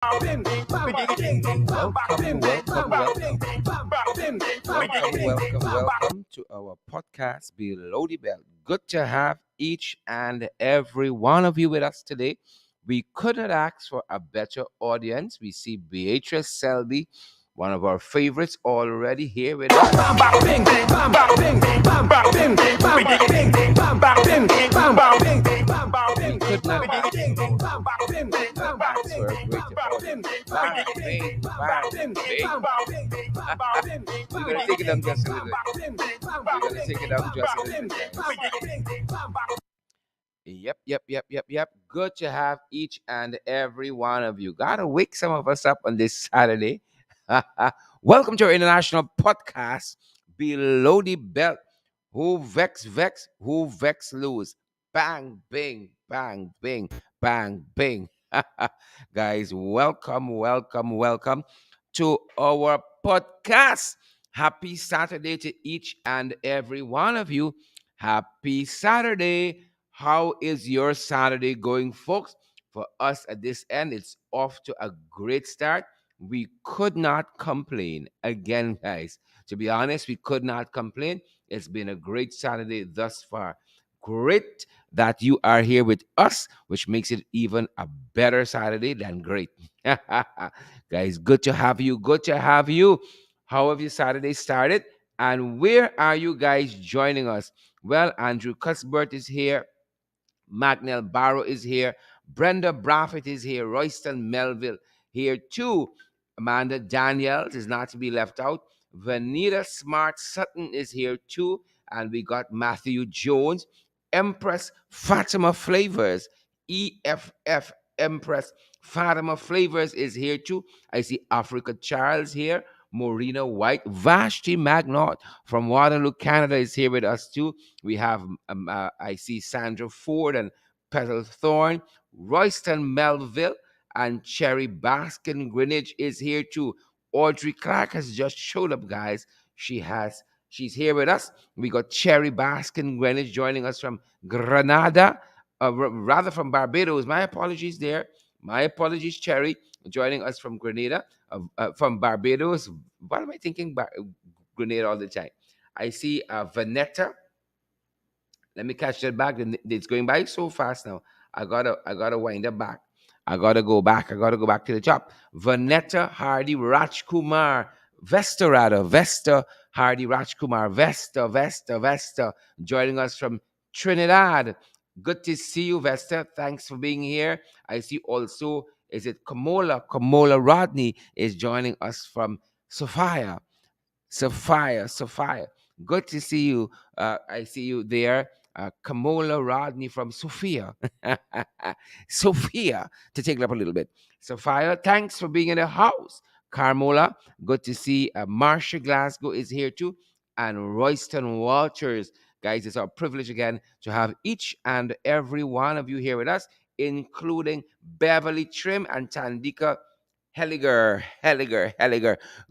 Welcome, welcome to our podcast, Below the Belt. Good to have each and every one of you with us today. We could not ask for a better audience. We see Beatrice Selby, one of our favorites, already here with us. We could not ask for a greater audience. Bang, bing, bang, bing. We're gonna take it down just a little bit. We're gonna take it down just a little bit, guys. Yep. Good to have each and every one of you. Gotta wake some of us up on this Saturday. Welcome to our international podcast, Below the Belt. Who vex, who vex, lose. Bang, bing, bang, bing, bang, bing. Guys, welcome to our podcast. Happy Saturday to each and every one of you. Happy Saturday. How is your Saturday going, folks? For us at this end, it's off to a great start. We could not complain. Again, guys, to be honest, we could not complain. It's been a great Saturday thus far. Great that you are here with us, which makes it even a better Saturday than great. Guys, good to have you. Good to have you. How have your Saturday started? And where are you guys joining us? Well, Andrew Cuthbert is here. Magnell Barrow is here. Brenda Braffett is here. Royston Melville here too. Amanda Daniels is not to be left out. Vanita Smart Sutton is here too. And we got Matthew Jones. Empress Fatima Flavors. EFF Empress Fatima Flavors is here too. I see Africa Charles here. Morena White. Vashti Magnot from Waterloo, Canada is here with us too. We have, I see Sandra Ford and Petal Thorne. Royston Melville and Cherry Baskin Greenwich is here too. Audrey Clark has just showed up, guys. She's here with us. We got Cherry Baskin Greenwich joining us from Grenada, rather from Barbados. My apologies there. My apologies, Cherry, joining us from Grenada, from Barbados. What am I thinking? Grenada all the time. I see Vanetta. Let me catch that back. It's going by so fast now. I gotta wind up back. I gotta go back. I gotta go back to the top. Vanetta Hardy Rajkumar. Vesta Hardy Rajkumar. Vesta. Joining us from Trinidad. Good to see you, Vesta. Thanks for being here. I see also, is it Kamola? Kamola Rodney is joining us from Sophia. Good to see you. I see you there. Kamola Rodney from Sophia. Sophia, to take it up a little bit. Sophia, thanks for being in the house. Carmola, good to see. Marsha Glasgow is here too. And Royston Walters. Guys, it's our privilege again to have each and every one of you here with us, including Beverly Trim and Tandika Helliger.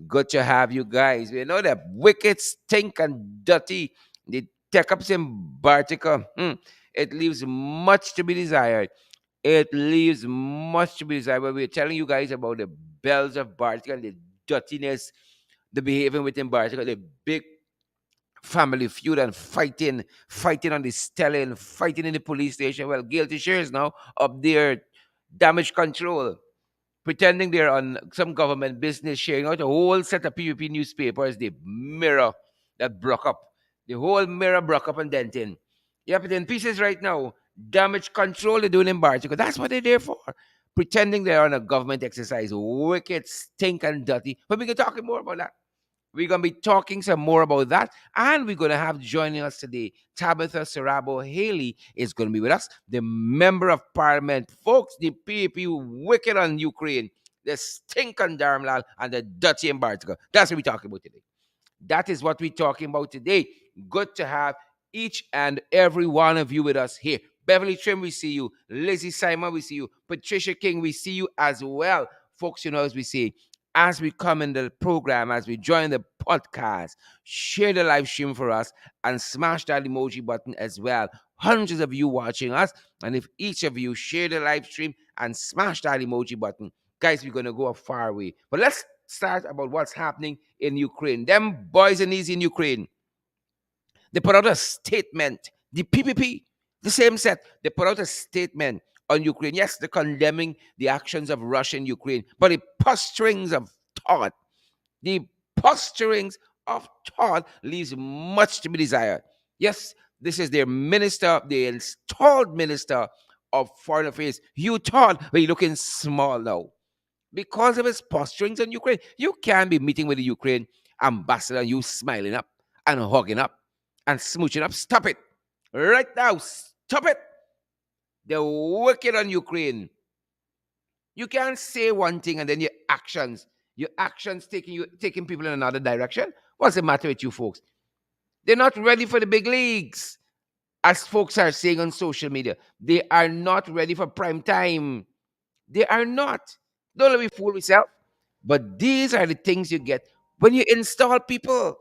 Good to have you guys. We know that wicked, stink, and dirty. The tech ups in Bartica. It leaves much to be desired. But we're telling you guys about the bells of Bartica and the dirtiness, the behavior within Bartica, the big family feud and fighting on the stellar, fighting in the police station. Well, guilty shares now up there, damage control, pretending they're on some government business, sharing out a whole set of PPP newspapers, the Mirror that broke up. The whole Mirror broke up and denting. Yep, it's in pieces right now. Damage control they're doing in Bartica. That's what they're there for. Pretending they're on a government exercise. Wicked, stink, and dirty. But we can talk more about that. We're going to be talking some more about that. And we're going to have joining us today, Tabitha Sarabo-Halley is going to be with us, the Member of Parliament. Folks, the PPP wicked on Ukraine, the stink on Dharamlall, and the dirty in Bartica. That's what we're talking about today. That is what we're talking about today. Good to have each and every one of you with us here. Beverly Trim, we see you. Lizzie Simon, we see you. Patricia King, we see you as well. Folks, you know, as we say, as we come in the program, as we join the podcast, share the live stream for us and smash that emoji button as well. Hundreds of you watching us. And if each of you share the live stream and smash that emoji button, Guys, we're gonna go a far way. But let's start about what's happening in Ukraine. Them boys and these in Ukraine, they put out a statement. The PPP, the same set, they put out a statement on Ukraine. Yes, they're condemning the actions of Russia in Ukraine, but the posturings of thought, the posturings of thought leaves much to be desired. Yes, this is their minister, the installed minister of foreign affairs. You thought, but you're looking small now because of his posturings on Ukraine. You can't be meeting with the Ukraine ambassador and you smiling up and hugging up and smooching up. Stop it. Right now. Stop it. They're wicked on Ukraine. You can't say one thing and then your actions taking people in another direction. What's the matter with you folks? They're not ready for the big leagues. As folks are saying on social media, they are not ready for prime time. They are not. Don't let me fool myself. But these are the things you get when you install people.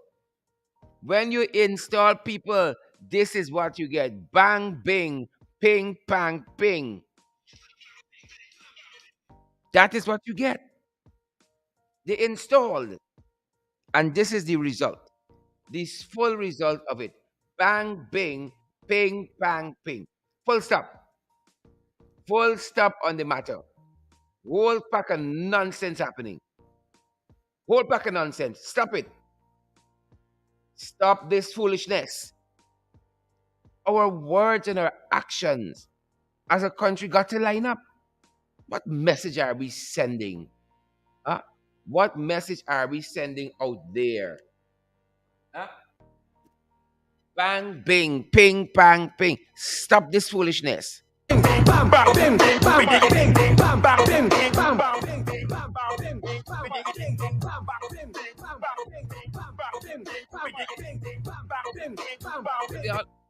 When you install people, this is what you get. Bang, bing, ping, pang, ping. That is what you get. They installed. And this is the result. This full result of it. Bang, bing, ping, pang, ping. Full stop. Full stop on the matter. Whole pack of nonsense happening. Whole pack of nonsense. Stop it. Stop this foolishness. Our words and our actions as a country got to line up. What message are we sending? Huh? What message are we sending out there? Huh? Bang, bing, ping, bang, ping. Stop this foolishness.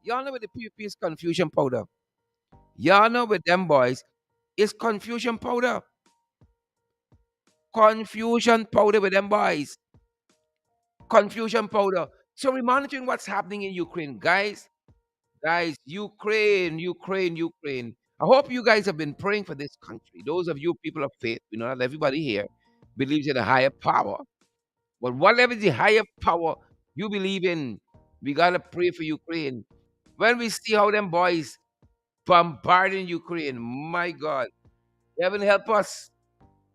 Y'all know with the PPP is confusion powder. Y'all know with them boys is confusion powder. Confusion powder with them boys. Confusion powder. So we're monitoring what's happening in Ukraine, guys. Guys, Ukraine, Ukraine, Ukraine. I hope you guys have been praying for this country. Those of you people of faith, not everybody here believes in a higher power. But whatever the higher power you believe in, we gotta pray for Ukraine. When we see how them boys bombarding Ukraine, my God, heaven help us.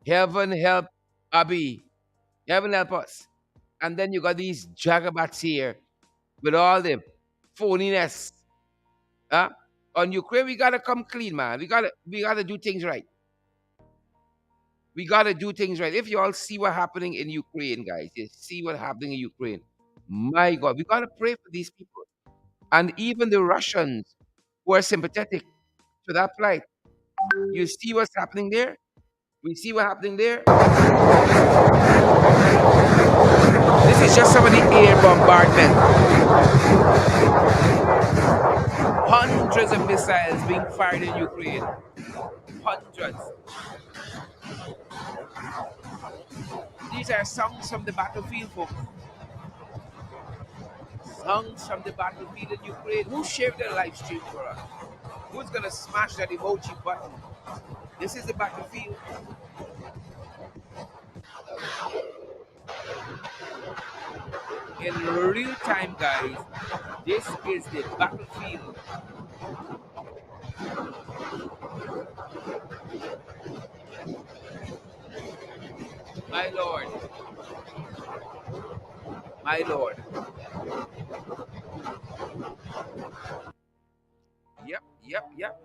Heaven help Abby. Heaven help us. And then you got these jagabats here with all the phoniness. Huh? On Ukraine, we gotta come clean, man. We gotta do things right. We gotta do things right. If you all see what happening in Ukraine, guys, you see what happening in Ukraine. My God, we gotta pray for these people. And even the Russians who are sympathetic to that plight. You see what's happening there? We see what's happening there. This is just some of the air bombardment. Hundreds of missiles being fired in Ukraine. Hundreds. These are songs from the battlefield, folks. Songs from the battlefield in Ukraine. Who shared their live stream for us? Who's gonna smash that emoji button? This is the battlefield. In real time, guys. This is the battlefield. My lord. My lord. Yep, yep, yep.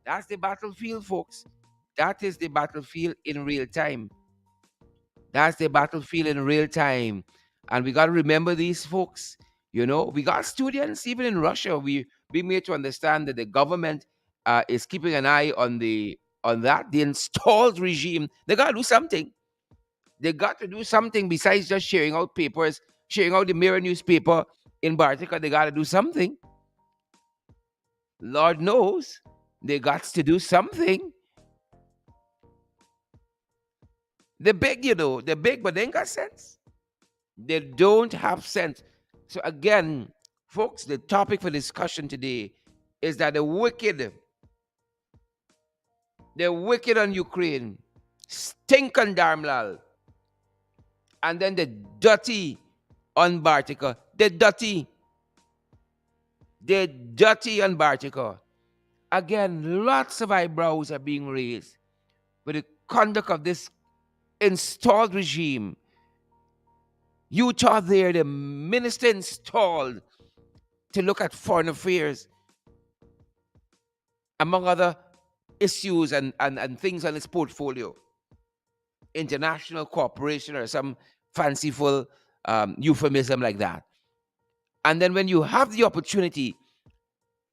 That's the battlefield, folks. That is the battlefield in real time. That's the battlefield in real time. And we got to remember these folks. We got students, even in Russia, we made to understand that the government is keeping an eye on that. The installed regime, they got to do something. They got to do something besides just sharing out papers, sharing out the Mirror newspaper in Bartica. They got to do something. Lord knows they got to do something. They're big, they're big, but they ain't got sense. They don't have sense. So again, folks, the topic for discussion today is that the wicked on Ukraine, stink on Dharamlall, and then the dutty on Bartica. The dutty on Bartica. Again, lots of eyebrows are being raised with the conduct of this installed regime. Utah there, the minister installed to look at foreign affairs, among other issues and things on his portfolio. International cooperation or some fanciful euphemism like that. And then when you have the opportunity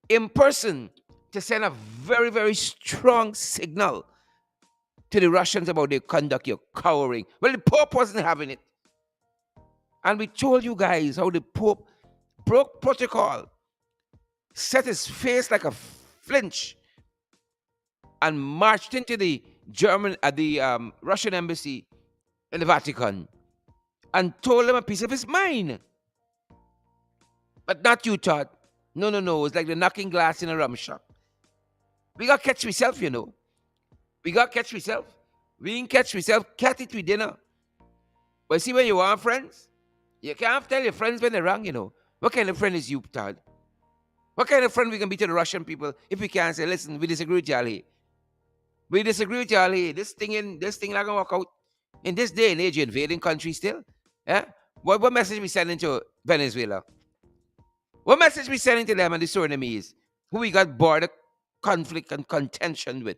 in person to send a very, very strong signal to the Russians about their conduct, you're cowering. Well, the Pope wasn't having it. And we told you guys how the Pope broke protocol, set his face like a flinch, and marched into the Russian embassy in the Vatican and told them a piece of his mind. But not you, Todd. No, no, no. It's like the knocking glass in a rum shop. We got catch myself, you know. We got catch myself. We didn't catch myself. Cat it with dinner. But see, when you want friends, you can't tell your friends when they're wrong, you know. What kind of friend is you, Todd? What kind of friend we can be to the Russian people if we can't say, listen, we disagree with y'all here. We disagree with y'all here. This thing not gonna work out. In this day and age, you're invading countries still. Yeah? What message we sending to Venezuela? What message we sending to them and the Surinamese, who we got border conflict and contention with?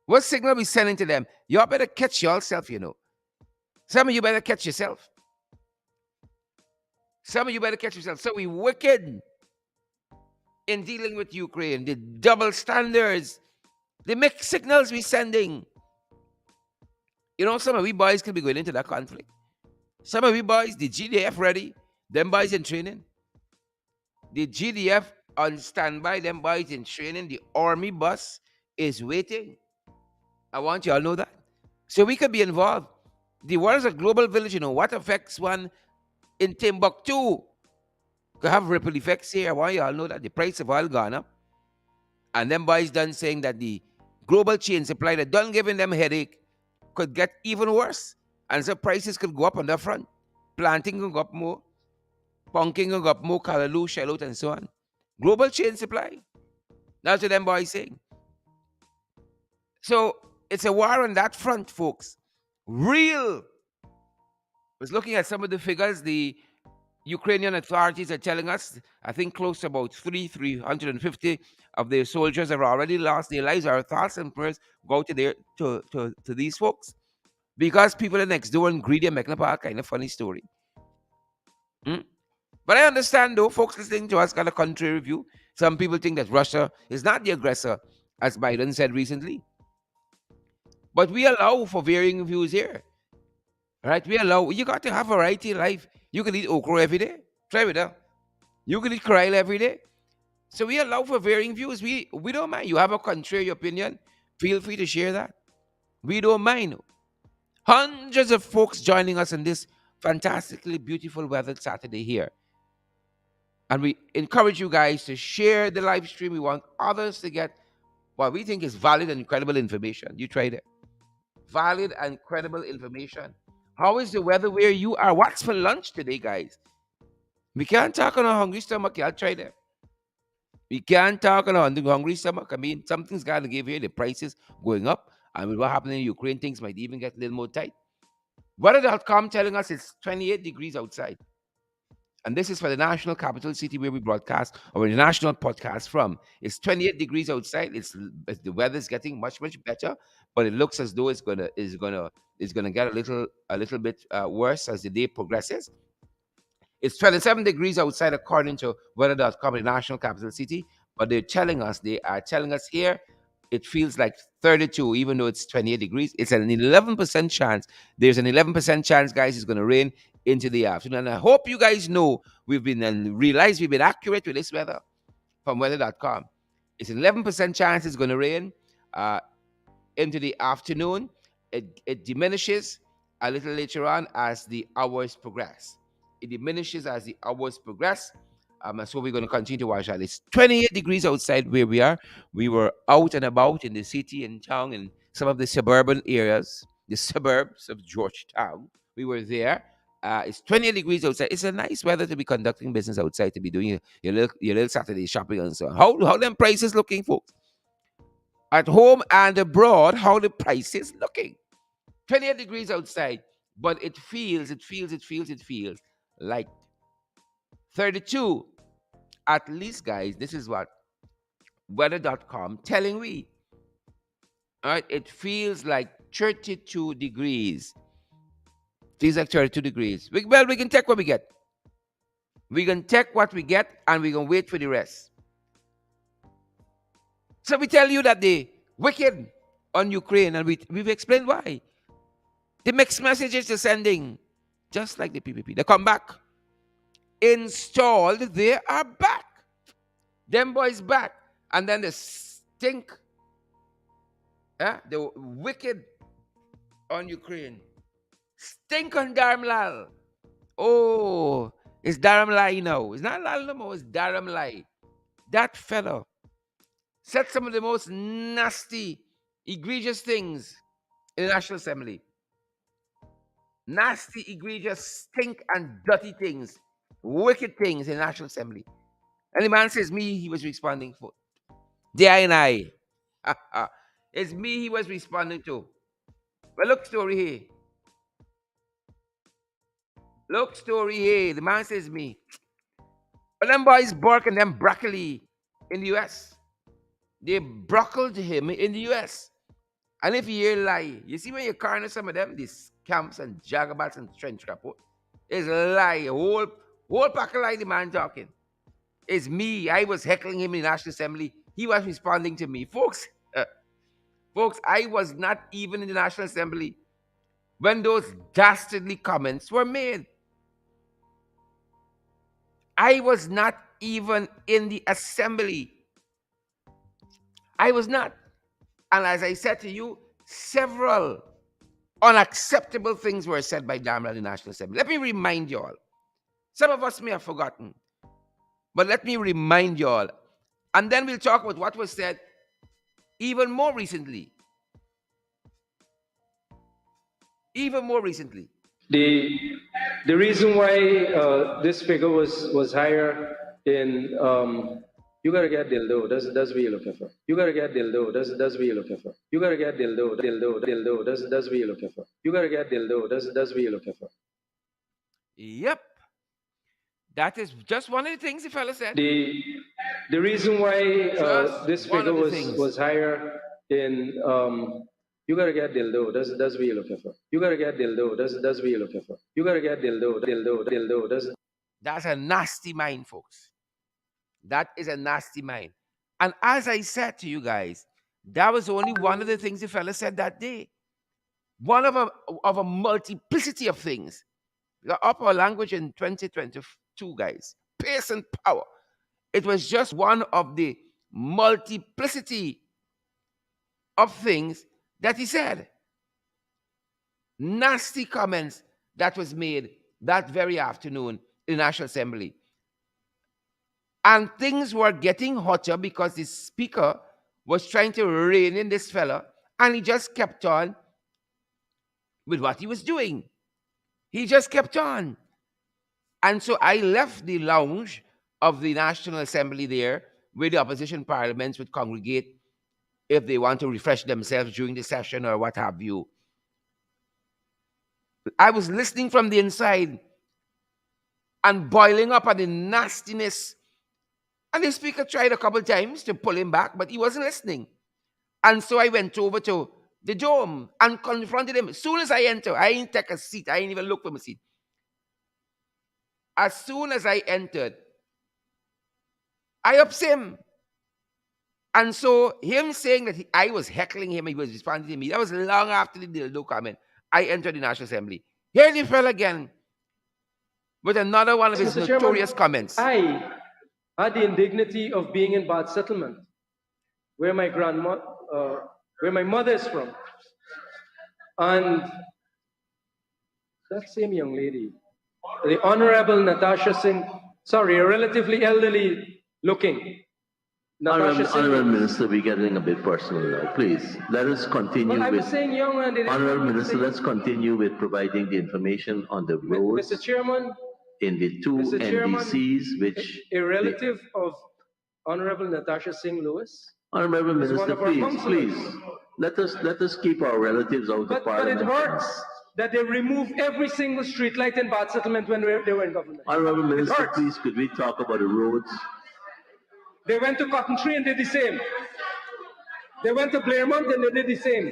What signal we sending to them? Y'all better catch yourself, you know. Some of you better catch yourself. Some of you better catch yourself. So we wicked in dealing with Ukraine. The double standards, the mixed signals we sending. You know, some of we boys could be going into that conflict. Some of we boys, the GDF ready, them boys in training. The GDF on standby, them boys in training. The army bus is waiting. I want you all to know that. So we could be involved. The world is a global village, you know. What affects one in Timbuktu could have ripple effects here. I want you all to know that the price of oil gone up. And them boys done saying that the global chain supply that done giving them headache could get even worse. And so prices could go up on the front. Planting could go up more. Punking could go up more. Callaloo, shallot, and so on. Global chain supply. That's what them boys saying. So it's a war on that front, folks. Real. I was looking at some of the figures the Ukrainian authorities are telling us. I think close to about 350 of their soldiers have already lost their lives. Our thoughts and prayers go to these folks. Because people are next door and greedy and making up a kind of funny story. But I understand, though, folks listening to us got a contrary view. Some people think that Russia is not the aggressor, as Biden said recently. But we allow for varying views here. Right? We allow, you got to have variety in life. You can eat okra every day. Try it out. You can eat krill every day. So we allow for varying views. We don't mind. You have a contrary opinion, feel free to share that. We don't mind. Hundreds of folks joining us on this fantastically beautiful weathered Saturday here. And we encourage you guys to share the live stream. We want others to get what we think is valid and credible information. You tried it. Valid and credible information. How is the weather where you are? What's for lunch today, guys? We can't talk on a hungry stomach. I'll try that. We can't talk on a hungry stomach. I mean, something's got to give here. The prices going up. I mean, what happened in Ukraine, things might even get a little more tight. Weather.com telling us it's 28 degrees outside. And this is for the national capital city where we broadcast our national podcast from. It's 28 degrees outside. The weather's getting much, much better, but it looks as though it's gonna get a little bit worse as the day progresses. It's 27 degrees outside according to weather.com, the national capital city, but they are telling us here it feels like 32, even though it's 28 degrees. It's an 11% chance. There's an 11% chance, guys, it's going to rain into the afternoon. And I hope you guys know we've been accurate with this weather from weather.com. It's an 11% chance it's going to rain into the afternoon. It diminishes a little later on as the hours progress. It diminishes as the hours progress. So we're going to continue to watch that. It's 28 degrees outside where we are. We were out and about in the city and town and some of the suburban areas, the suburbs of Georgetown. We were there. It's 28 degrees outside. It's a nice weather to be conducting business outside, to be doing your little Saturday shopping and so on. How them prices looking, folks? At home and abroad, how the prices looking? 28 degrees outside, but it feels like 32. At least, guys, this is what weather.com telling we. All right, it feels like 32 degrees. Feels like 32 degrees. We can take what we get. We can take what we get and we can wait for the rest. So we tell you that the wicked on Ukraine, and we've explained why. The mixed messages they're sending, just like the PPP. They come back. Installed, they are back. Them boys back. And then the stink, the wicked on Ukraine. Stink on Dharamlall. Oh, it's Dharamlall now. It's not Lal no more, it's Dharamlall. That fellow said some of the most nasty, egregious things in the National Assembly. Nasty, egregious, stink and dirty things, wicked things in the National Assembly. And the man says, me, he was responding for. The I and I. It's me he was responding to. But look, story here. Look, story here. The man says, me. But them boys bark and them broccoli in the US. They brockled him in the US. And if you hear lie, you see when you corner some of them, these camps and jagabats and trench crap, it's a lie. A whole pack of lie the man talking. It's me. I was heckling him in the National Assembly. He was responding to me. Folks, I was not even in the National Assembly when those dastardly comments were made. I was not even in the assembly. I was not. And as I said to you, several unacceptable things were said by Dharamlall in the National Assembly. Let me remind you all. Some of us may have forgotten. But let me remind you all. And then we'll talk about what was said even more recently. Even more recently. The reason why this figure was higher in you gotta get dildo. That's what you're looking for. You gotta get dildo. That's what you're looking for. You gotta get dildo. That's what you're looking for. You gotta get dildo. That's what you're looking for. Yep. That is just one of the things the fella said. The reason why this figure was higher in you gotta get dildo. That's what you're looking for. You gotta get dildo. That's what you're looking for. You gotta get dildo. That's a nasty mind, folks. That is a nasty mind. And as I said to you guys, that was only one of the things the fella said that day. One of a multiplicity of things. The upper language in 2022, guys. Pace and power. It was just one of the multiplicity of things that he said. Nasty comments that was made that very afternoon in the National Assembly. And things were getting hotter because the speaker was trying to rein in this fella, and he just kept on with what he was doing. He just kept on. And so I left the lounge of the National Assembly there where the opposition parliaments would congregate if they want to refresh themselves during the session or what have you. I was listening from the inside and boiling up at the nastiness. And the speaker tried a couple times to pull him back, but he wasn't listening. And so I went over to the dome and confronted him. As soon as I entered, I didn't take a seat. I didn't even look for my seat. As soon as I entered, I ups him. And so him saying that I was heckling him, he was responding to me. That was long after the dildo comment. I entered the National Assembly. Here he fell again with another one of his notorious comments. I had the indignity of being in Bad Settlement, where my where my mother is from. And that same young lady, the Honorable Natasha Singh, sorry, a relatively elderly looking, Honourable Minister, we're getting a bit personal now. Please, let us continue I with... was saying young and Honourable Minister, let's continue with providing the information on the roads... Mr. Chairman, in the two NDCs, which... a relative of Honorable Natasha Singh Lewis. Honourable Minister, please, let us keep our relatives out of Parliament. But it hurts that they remove every single street light in Bad Settlement when they were in government. Honourable Minister, please, could we talk about the roads? They went to Cotton Tree and did the same. They went to Blairmont and they did the same.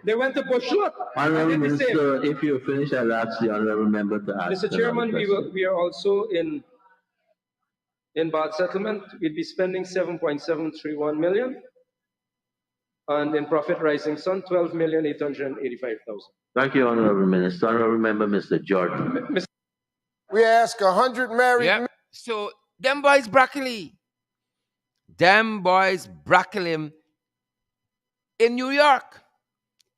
They went to Bushlock and Honourable did the Minister, same. if you're finished, I'll ask the Honourable Member to ask. Mr. Chairman, we are also in Bad Settlement. We'd be spending 7.731 million. And in Profit Rising Sun, 12,885,000. Thank you, Honourable Minister. Honourable Member, Mr. Jordan. We ask 100 married men. So, them boys broccoli. Them boys broccoli him in New York.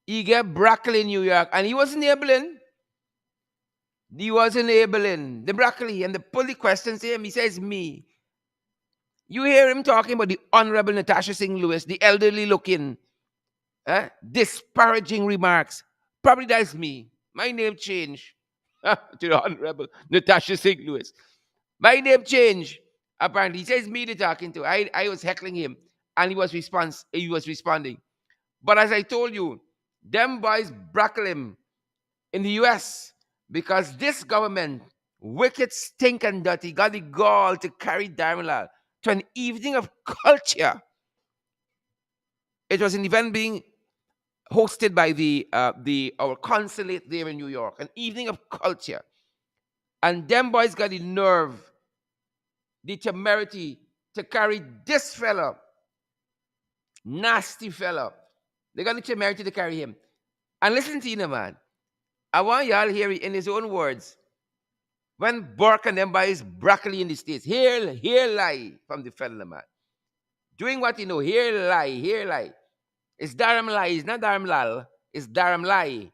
He get broccoli in New York. And he wasn't enabling. The broccoli. And the police questions him. He says, me. You hear him talking about the Honorable Natasha Singh Lewis, the elderly looking, disparaging remarks. Probably that's me. My name changed to the Honorable Natasha Singh Lewis. My name changed. Apparently, he says me to talking to. I was heckling him, and he was responding. But as I told you, them boys brackle him in the US because this government, wicked, stink, and dirty, got the gall to carry Dharamlall to an evening of culture. It was an event being hosted by our consulate there in New York, an evening of culture. And them boys got the nerve, the temerity to carry this fella, nasty fella. They got the temerity to carry him. And listen to you, man. I want y'all to hear it in his own words. When Burke and them boys broccoli in the States, here lie from the fella, man. Doing what you know, here lie. It's Dharamlall, it's not Dharamlall, it's Dharamlall.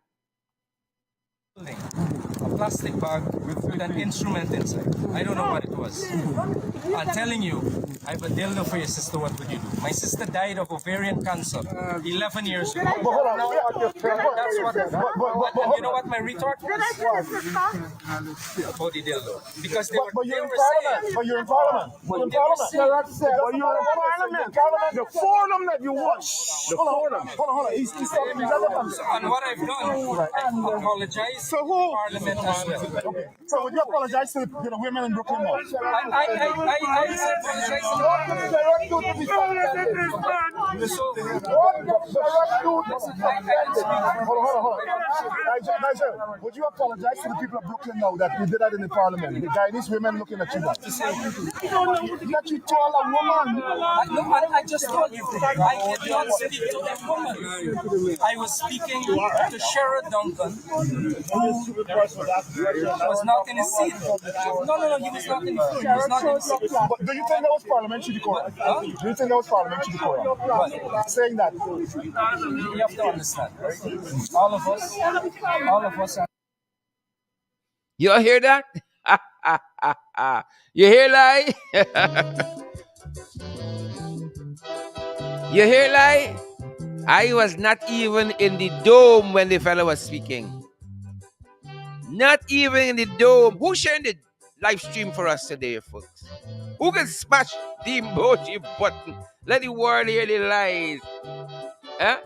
A plastic bag with an instrument inside. I don't know what it was. I'm telling you, I have a dildo for your sister. What would you do? My sister died of ovarian cancer 11 years ago. That's what. And you know what my retort was? About the dildo. Because they were saying. But you're in Parliament. You're in Parliament. The forum that you want. Hold on. He's And what I've done, I apologize to Parliament as well. So would you apologize to the women in Brooklyn now? I apologize Nigel, would you apologize to the people of Brooklyn now that you did that in the Parliament? The guy, these women looking at you back. That you told a woman. I just told you, I did not speak to that woman. I was speaking to Sherrod Duncan, who was not in his seat. No, he was not in his seat. He was not in his seat. But do you think that was parliamentary decorum? Do you think that was parliamentary decorum? What? Saying that. You have to understand, right? All of us are... You hear that? You hear lie? You hear lie? I was not even in the dome when the fellow was speaking. Not even in the dome. Who sharing the live stream for us today, folks? Who can smash the emoji button? Let the world hear the lies. Huh?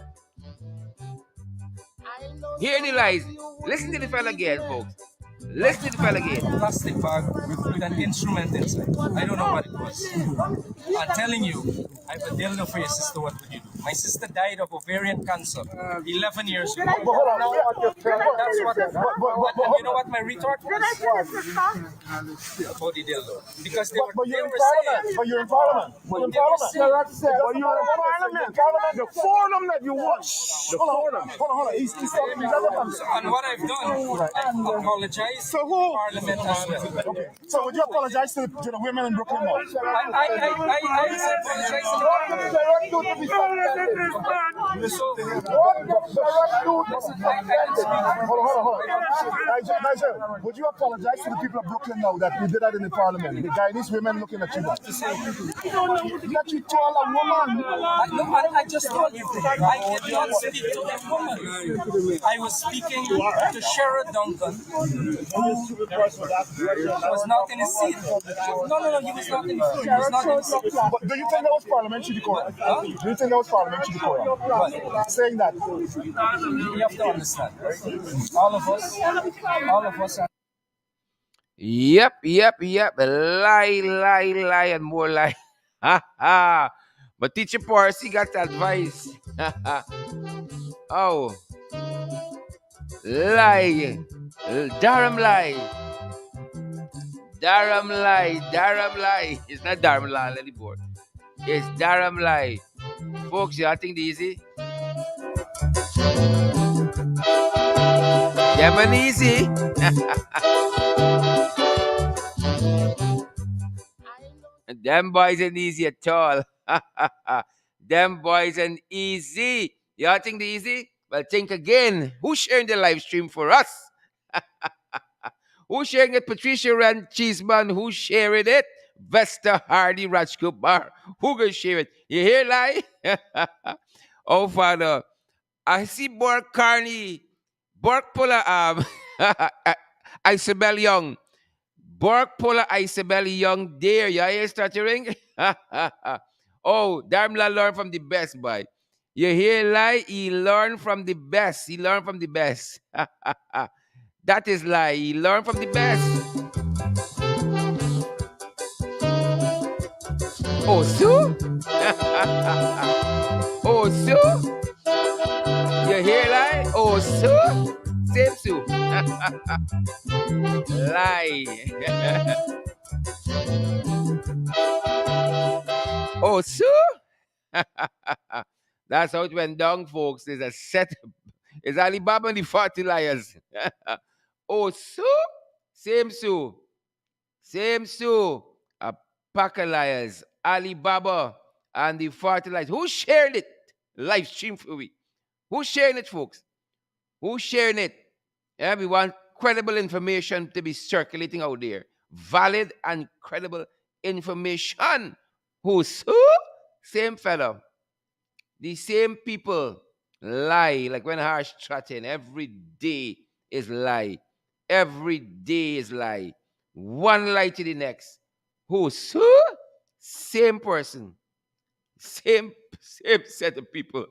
Hear the lies. Listen to the fellow again, folks. Listen to the fellow again. A plastic bag with an instrument inside. I don't know what it was. I'm telling you, I have a dildo for your sister. What would you do? My sister died of ovarian cancer 11 years ago. That's what. And you know what my retort was? About the dildo. Because they were saying. But you're in Parliament. You're in Parliament. The forum that you want. Hold on. He's and what I've done, I apologize to Parliament as well. So would you apologize to the women in Brooklyn now? I apologize to Nigel, would you apologize to the people of Brooklyn now that you did that in the parliament? The guy, these women looking at you. That you told a woman. I just told you. I did not speak to a woman. I was speaking to Sherrod Duncan, who was not in his seat. No, he was not in his seat. He was not in his seat. But do you think that was parliamentary decorum? Do you think that was parliamentary decorum? What? Saying that. You have to understand. All of us are. Yep. Lie, and more lie. Ha ha. But teacher Parsi got advice. Oh, lie. Dharamlall. It's not Dharamlall anymore. It's Dharamlall. Folks, y'all think this easy? Yeah, man, easy. Them boys ain't easy at all. Them boys ain't easy. Y'all think they easy? Well, think again. Who's sharing the live stream for us? Who's sharing it? Patricia Rand Cheeseman. Who's sharing it? Vesta Hardy Rajkumar. Who gonna share it? You hear, lie? Oh, Father. I see Bork Carney. Bork Puller Isabel Young. Bork Puller Isabel Young there. You hear stuttering? Oh, Dharamlall learn from the best, boy. You hear, lie? He learned from the best. That is lie. He learned from the best. Oh, so? Oh, so? You hear, lie? Oh, so? Same so. Lie. Oh, so? That's how it went down, folks. There's a set. It's Alibaba and the 40 liars. Oh, so? Same so. A pack of liars. Alibaba and the 40 liars. Who's sharing it? Live stream for we. Who's sharing it, folks? Who's sharing it? Yeah, we want credible information to be circulating out there. Valid and credible information. Who's who? Same fellow. The same people lie. Like when Harsh chatting, every day is lie. Every day is lie. One lie to the next. Who's who? Same person. Same set of people.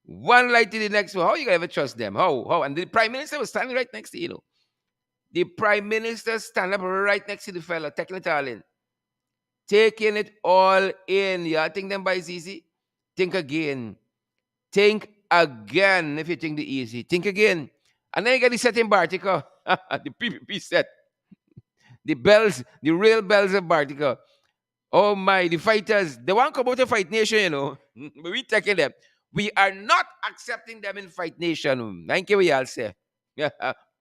One lie to the next one. How you gonna ever trust them? How? And the Prime Minister was standing right next to you. The Prime Minister stand up right next to the fellow, taking it all in. Taking it all in. Yeah, think them boys easy? Think again. Think again if you think the easy. Think again. And then you got the set in Bartica. The PPP set. The bells, the real bells of Bartica. Oh my, the fighters, they want to come out to Fight Nation, But we taking them. We are not accepting them in Fight Nation. Thank you, we all say.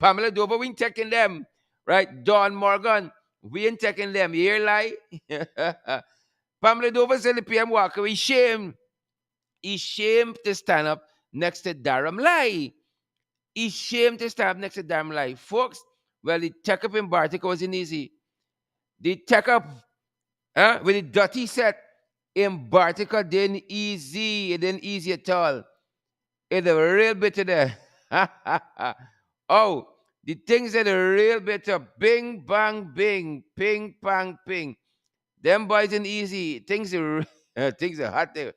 Pamela Dover, we ain't taking them. Right? Don Morgan, we ain't taking them. You hear lie? Pamela Dover said the PM Walker, he's shame. He's shamed to stand up next to Dharamlall. He's shamed to stand up next to Dharamlall. Folks, well, the tech up in Bartica wasn't easy. The tech up with the dutty set in Bartica didn't easy. It didn't easy at all. It's a real bit of there. Oh, the things that are real bit of bing, bang, bing, ping, pang, ping. Them boys ain't easy. Things are hot there.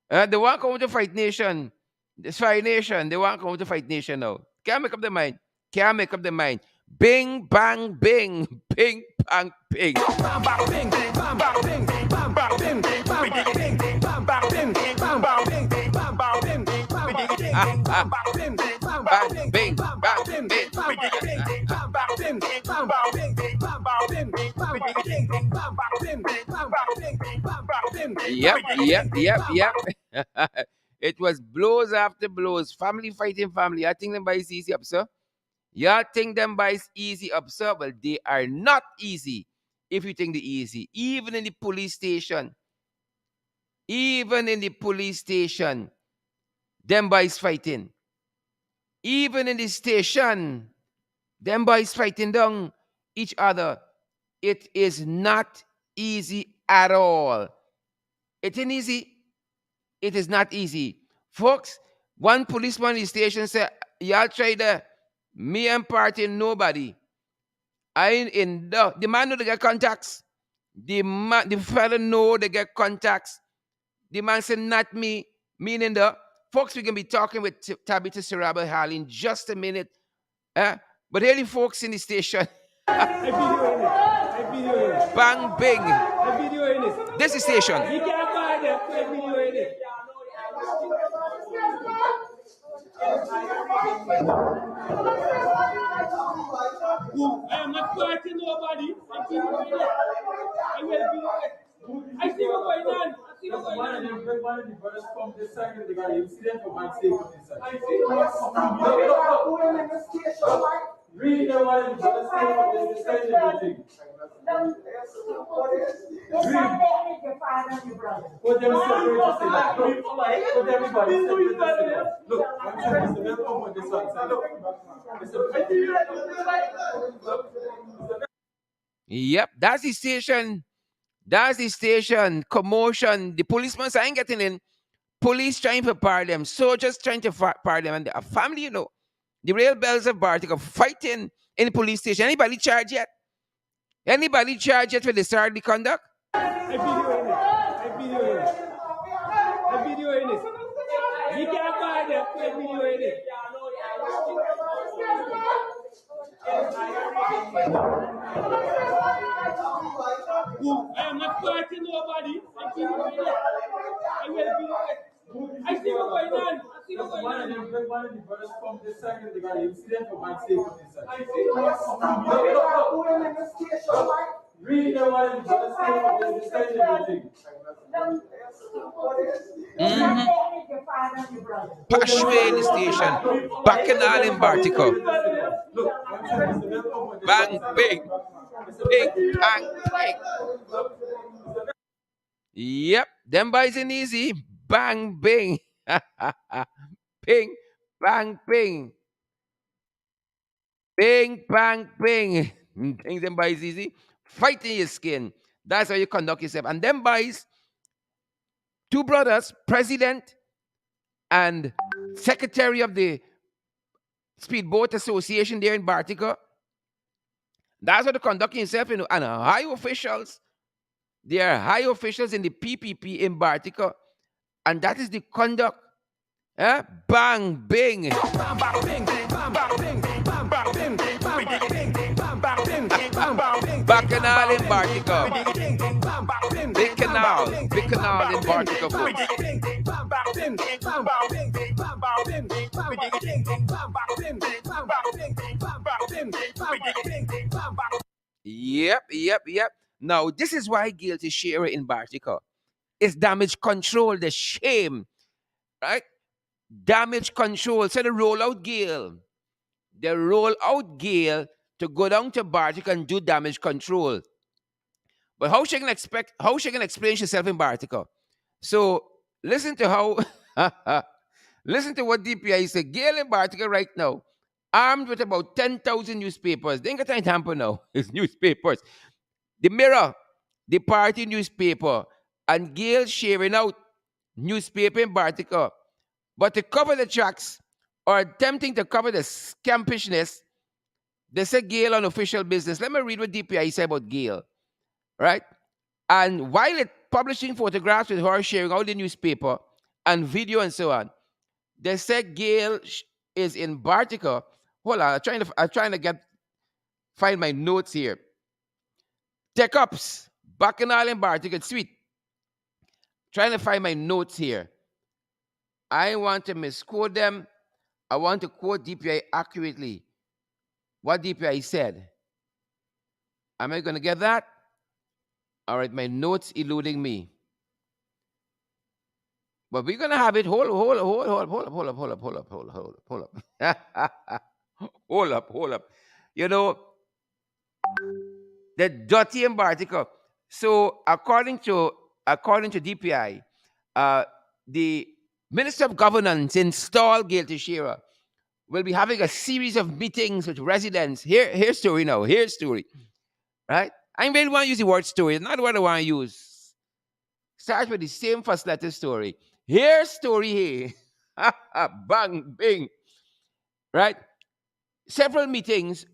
They want to come to Fight Nation. This Fight Nation. They want to come to Fight Nation now. Can't make up their mind. Bing, bang, bing, ping, pang, ping. Bam, bam, bing, bam, bam, bing, bam, bam, bing, bam, bam, bing, bam, bam, bing, bam, bam, bing, bam, bam, bing, bam, bam, bing, bam, bam, bing, bam, bam, bing, bam, bam, bing, bam, bam, bing, bam, bam, bing, bam, bam, bing, bam, bam, bing, bam, bam, bing, bam, bam, bing, bam, bam, bing, bam, bam, bing. Yep. It was blows after blows. Family fighting family. I think them boys easy up, sir. Y'all think them boys easy up, sir? Well, they are not easy if you think they easy. Even in the police station. Even in the police station, them boys fighting. Even in the station, them boys fighting down each other. It is not easy at all. It ain't easy. It is not easy. Folks, one policeman in the station said, y'all try the me and party nobody. I in the man know they get contacts. The fella know they get contacts. The man said, not me, meaning the folks, we can be talking with Tabitha Sarabo-Halley in just a minute. But here the folks in the station. I video it. Bang bing. I video it. This is station. You can't buy them. I video it. I am not fighting nobody. I video it. I will video it. I see what's going on. I see what's going on. One of the brothers from this side of the guy, you see them from my state from this side. I see. Really, they want to just say what they say everything. Put them separate to say that. Put everybody separate to say that. Look, I'm saying Mr. Welcome on this one. Say, look, Yep, that's the station. That's the station. Commotion. The policemen ain't getting in. Police trying to par them. Soldiers trying to par them. And a family, you know. The real bells of Bartica fighting in the police station. Anybody charged yet? Anybody charged yet for disorderly conduct? I video it. I video it. You can't buy them. I video it. I am not fighting nobody. I video it. I will video it. I see what's going on. I see what's going on. one of the brothers from this side of the guy, you see them from my state from this side. I see. Really, they want to just say what they say everything. Pashway in the station. Bacchanal in Bartica. Look, I'm saying Mr. Welcome on this Bang, one. bing. Bing, bang, bing. Yep, them boys ain't easy. Bang, bing. Ping, bang, ping. Bing, bang, ping. Think them boys easy? Fight in your skin. That's how you conduct yourself. And them boys, two brothers, president and secretary of the Speedboat Association there in Bartica. That's how they conduct yourself, you know. And high officials, they are high officials in the PPP in Bartica. And that is the conduct. Bang, bing. Bacchanal in Bartica. Big canal in Bartica. Yep. Now, this is why guilt is shared in Bartica. It's damage control, the shame, right? Damage control. So they roll out Gale. They roll out Gale to go down to Bartica and do damage control. But how she can explain herself in Bartica? So listen to how listen to what DPI said. Gale in Bartica right now, armed with about 10,000 newspapers. They ain't got time to hamper now. It's newspapers. The Mirror, the party newspaper, and Gale sharing out newspaper in Bartica. But to cover the tracks or attempting to cover the scampishness, they said Gale on official business. Let me read what DPI said about Gale. Right? And while it publishing photographs with her sharing out the newspaper and video and so on, they said Gale is in Bartica. Hold on, I'm trying to find my notes here. Tech ups, Bacchanal in Bartica, sweet. Trying to find my notes here. I want to misquote them. I want to quote DPI accurately. What DPI said. Am I going to get that? All right, my notes eluding me. But we're going to have it. Hold up. You know, the dutty in Bartica. So according to DPI, uh, the Minister of Governance installed Gail Teixeira will be having a series of meetings with residents. Here's story now. Here's story. Right? I really want to use the word story. Not what I want to use. Start with the same first letter story. Here's story here. Bang, bing. Right? Several meetings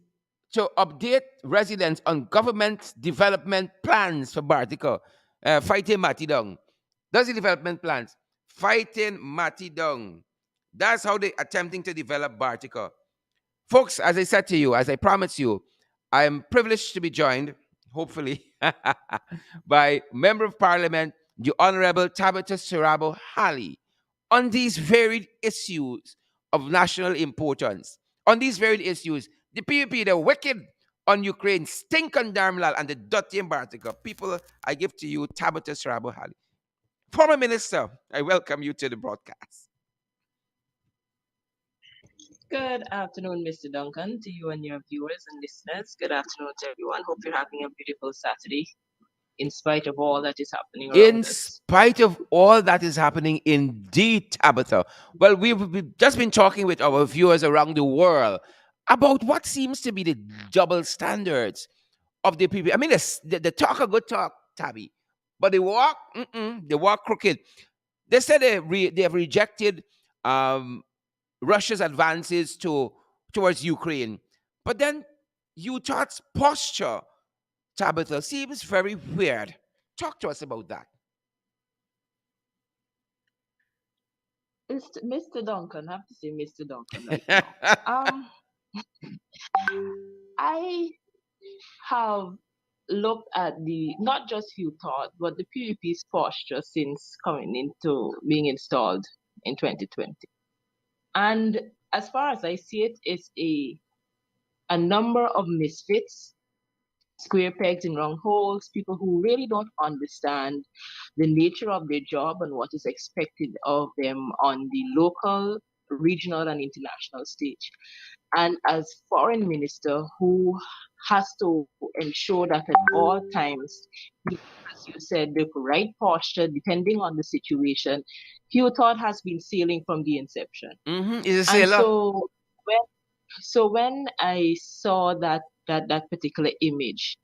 to update residents on government development plans for Bartica. Fighting Matidong. That's the development plans. Fighting Matidong. That's how they're attempting to develop Bartica. Folks, as I said to you, as I promised you, I am privileged to be joined, hopefully, by Member of Parliament, the Honorable Tabitha Sarabo-Halley, on these varied issues of national importance. On these varied issues, the PPP, the wicked on Ukraine, stink on Dharamlall, and the dutty in Bartica. People, I give to you Tabitha Sarabo-Halley. Former Minister, I welcome you to the broadcast. Good afternoon, Mr. Duncan, to you and your viewers and listeners. Good afternoon to everyone. Hope you're having a beautiful Saturday in spite of all that is happening In around us. spite of all that is happening, indeed, Tabitha. Well, we've just been talking with our viewers around the world about what seems to be the double standards of the people. I mean, the talk a good talk, Tabby, but they walk crooked. They said they have rejected um, Russia's advances towards Ukraine, but then Utah's posture, Tabitha, seems very weird. Talk to us about that. Mr. Duncan, I have to say Mr. Duncan right now. I have looked at the not just few thought, but the PUP's posture since coming into being installed in 2020. And as far as I see it, it's a number of misfits, square pegs in round holes, people who really don't understand the nature of their job and what is expected of them on the local, regional, and international stage. And as foreign minister who has to ensure that at all times, as you said, the right posture, depending on the situation, Hugh thought has been sailing from the inception. Is a And sailor. when I saw that particular image,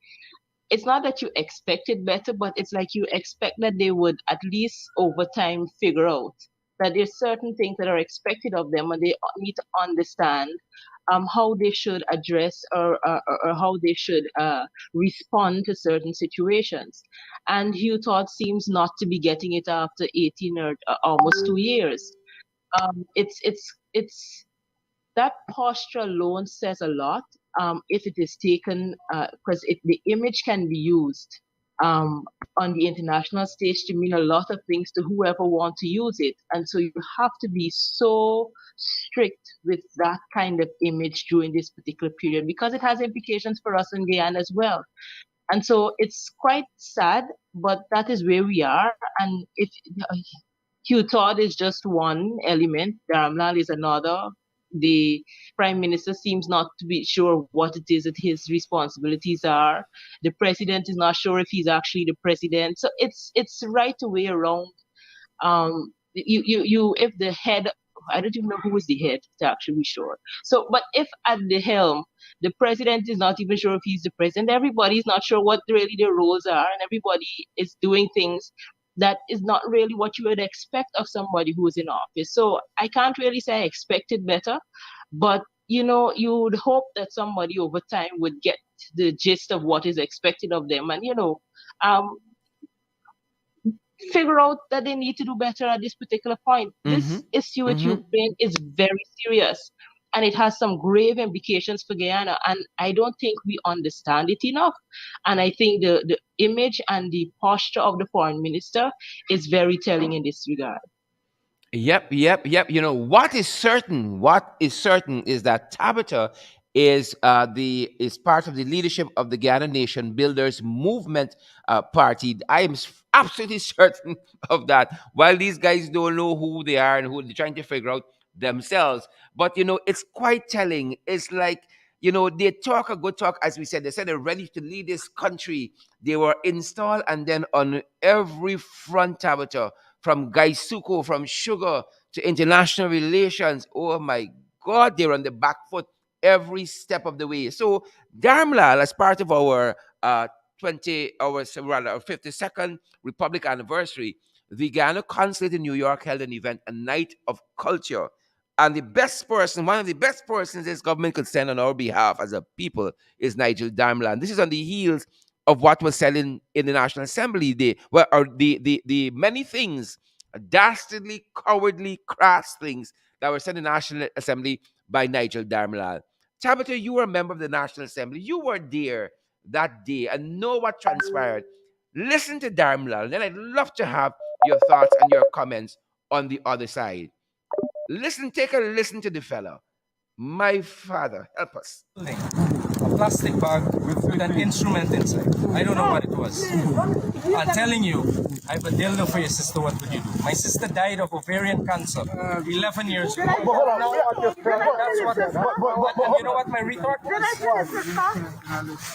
it's not that you expected better, but it's like you expect that they would at least over time figure out that there's certain things that are expected of them, and they need to understand how they should address or how they should respond to certain situations. And Hugh Todd seems not to be getting it after 18 or almost 2 years. It's that posture alone says a lot if it is taken because the image can be used um, on the international stage to mean a lot of things to whoever want to use it, and so you have to be so strict with that kind of image during this particular period because it has implications for us in Guyana as well. And so it's quite sad, but that is where we are. And if Hugh Todd is just one element, Dharamlall is another. The prime minister seems not to be sure what it is that his responsibilities are. The president is not sure if he's actually the president. So it's right away around if the head, I don't even know who is the head to actually be sure. So but if at the helm the president is not even sure if he's the president, everybody's not sure what really their roles are, and everybody is doing things that is not really what you would expect of somebody who is in office. So I can't really say I expected better, but you would hope that somebody over time would get the gist of what is expected of them, and um, figure out that they need to do better at this particular point. This issue with Ukraine is very serious, and it has some grave implications for Guyana. And I don't think we understand it enough. And I think the image and the posture of the foreign minister is very telling in this regard. Yep. What is certain? What is certain is that Tabitha is part of the leadership of the Ghana Nation Builders Movement Party. I am absolutely certain of that. While these guys don't know who they are and who they're trying to figure out themselves, but it's quite telling. It's like they talk a good talk, as we said. They said they're ready to lead this country. They were installed, and then on every front, Tabitha, from Gaisuko, from sugar to international relations. Oh my God, they're on the back foot every step of the way. So Dharamlall, as part of our 20 hours, rather, our 52nd Republic anniversary, the Guyana Consulate in New York held an event, a night of culture. And the best person, one of the best persons this government could send on our behalf as a people is Nigel Dharamlall. And this is on the heels of what was said in the National Assembly. The many things, dastardly, cowardly, crass things that were said in the National Assembly by Nigel Dharamlall. Tabitha, you were a member of the National Assembly. You were there that day and know what transpired. Listen to Dharamlall. Then I'd love to have your thoughts and your comments on the other side. Listen, take a listen to the fellow. My father, help us. A plastic bag with an instrument inside. I don't know what it was. I'm telling you, I have a dildo for your sister. What would you do? My sister died of ovarian cancer 11 years ago. But hold on, That's what. And you know what my retort was?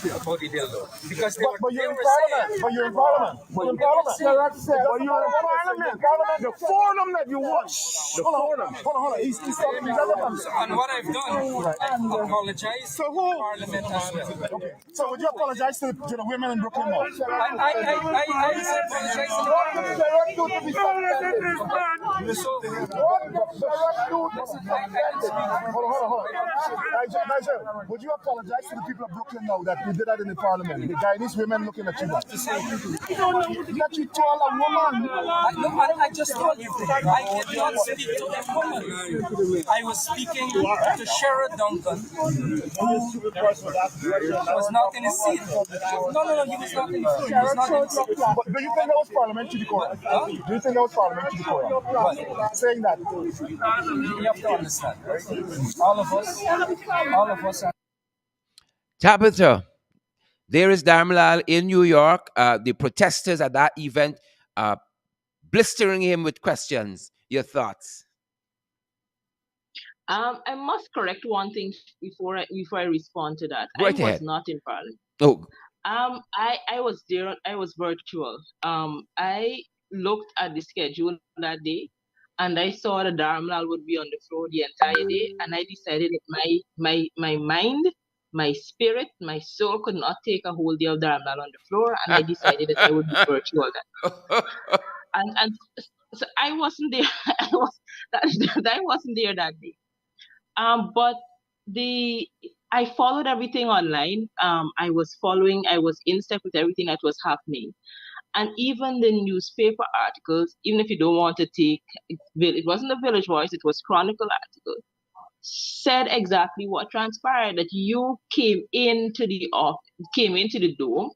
About the dildo. Because they but were you're in saying. Parliament. But you're in Parliament. But you're in Parliament. But you're in Parliament. The forum that you want. Hold on. He's talking On what I've done, I apologize to Parliament as well. Okay. So would you apologize to the women in Brooklyn now? I apologize to the Hold on. Nigel, would you apologize to the people of Brooklyn now that we did that in the Parliament? The Guyanese women looking at you back. That you told a woman. I just told you, I did not speak to a woman. I was speaking to Sherrod Duncan, who was not in his seat. No, he was not in his seat. He was not in his seat. But do you think that was parliamentary decorum? Do you think that was parliamentary decorum? What? Saying that. You have to understand, right? All of us are. Tabitha, there is Dharamlall in New York. The protesters at that event blistering him with questions. Your thoughts? I must correct one thing before I respond to that. Right I was ahead. not in Parliament. Oh, I was there. I was virtual. I looked at the schedule that day, and I saw that Dharamlall would be on the floor the entire day, and I decided that my mind, my spirit, my soul could not take a whole day of Dharamlall on the floor, and I decided that I would be virtual then. And so I wasn't there. I wasn't there that day. But I followed everything online. I was in step with everything that was happening. And even the newspaper articles, even if you don't want to take it wasn't the Village Voice, it was Chronicle article, said exactly what transpired, that you came into the dome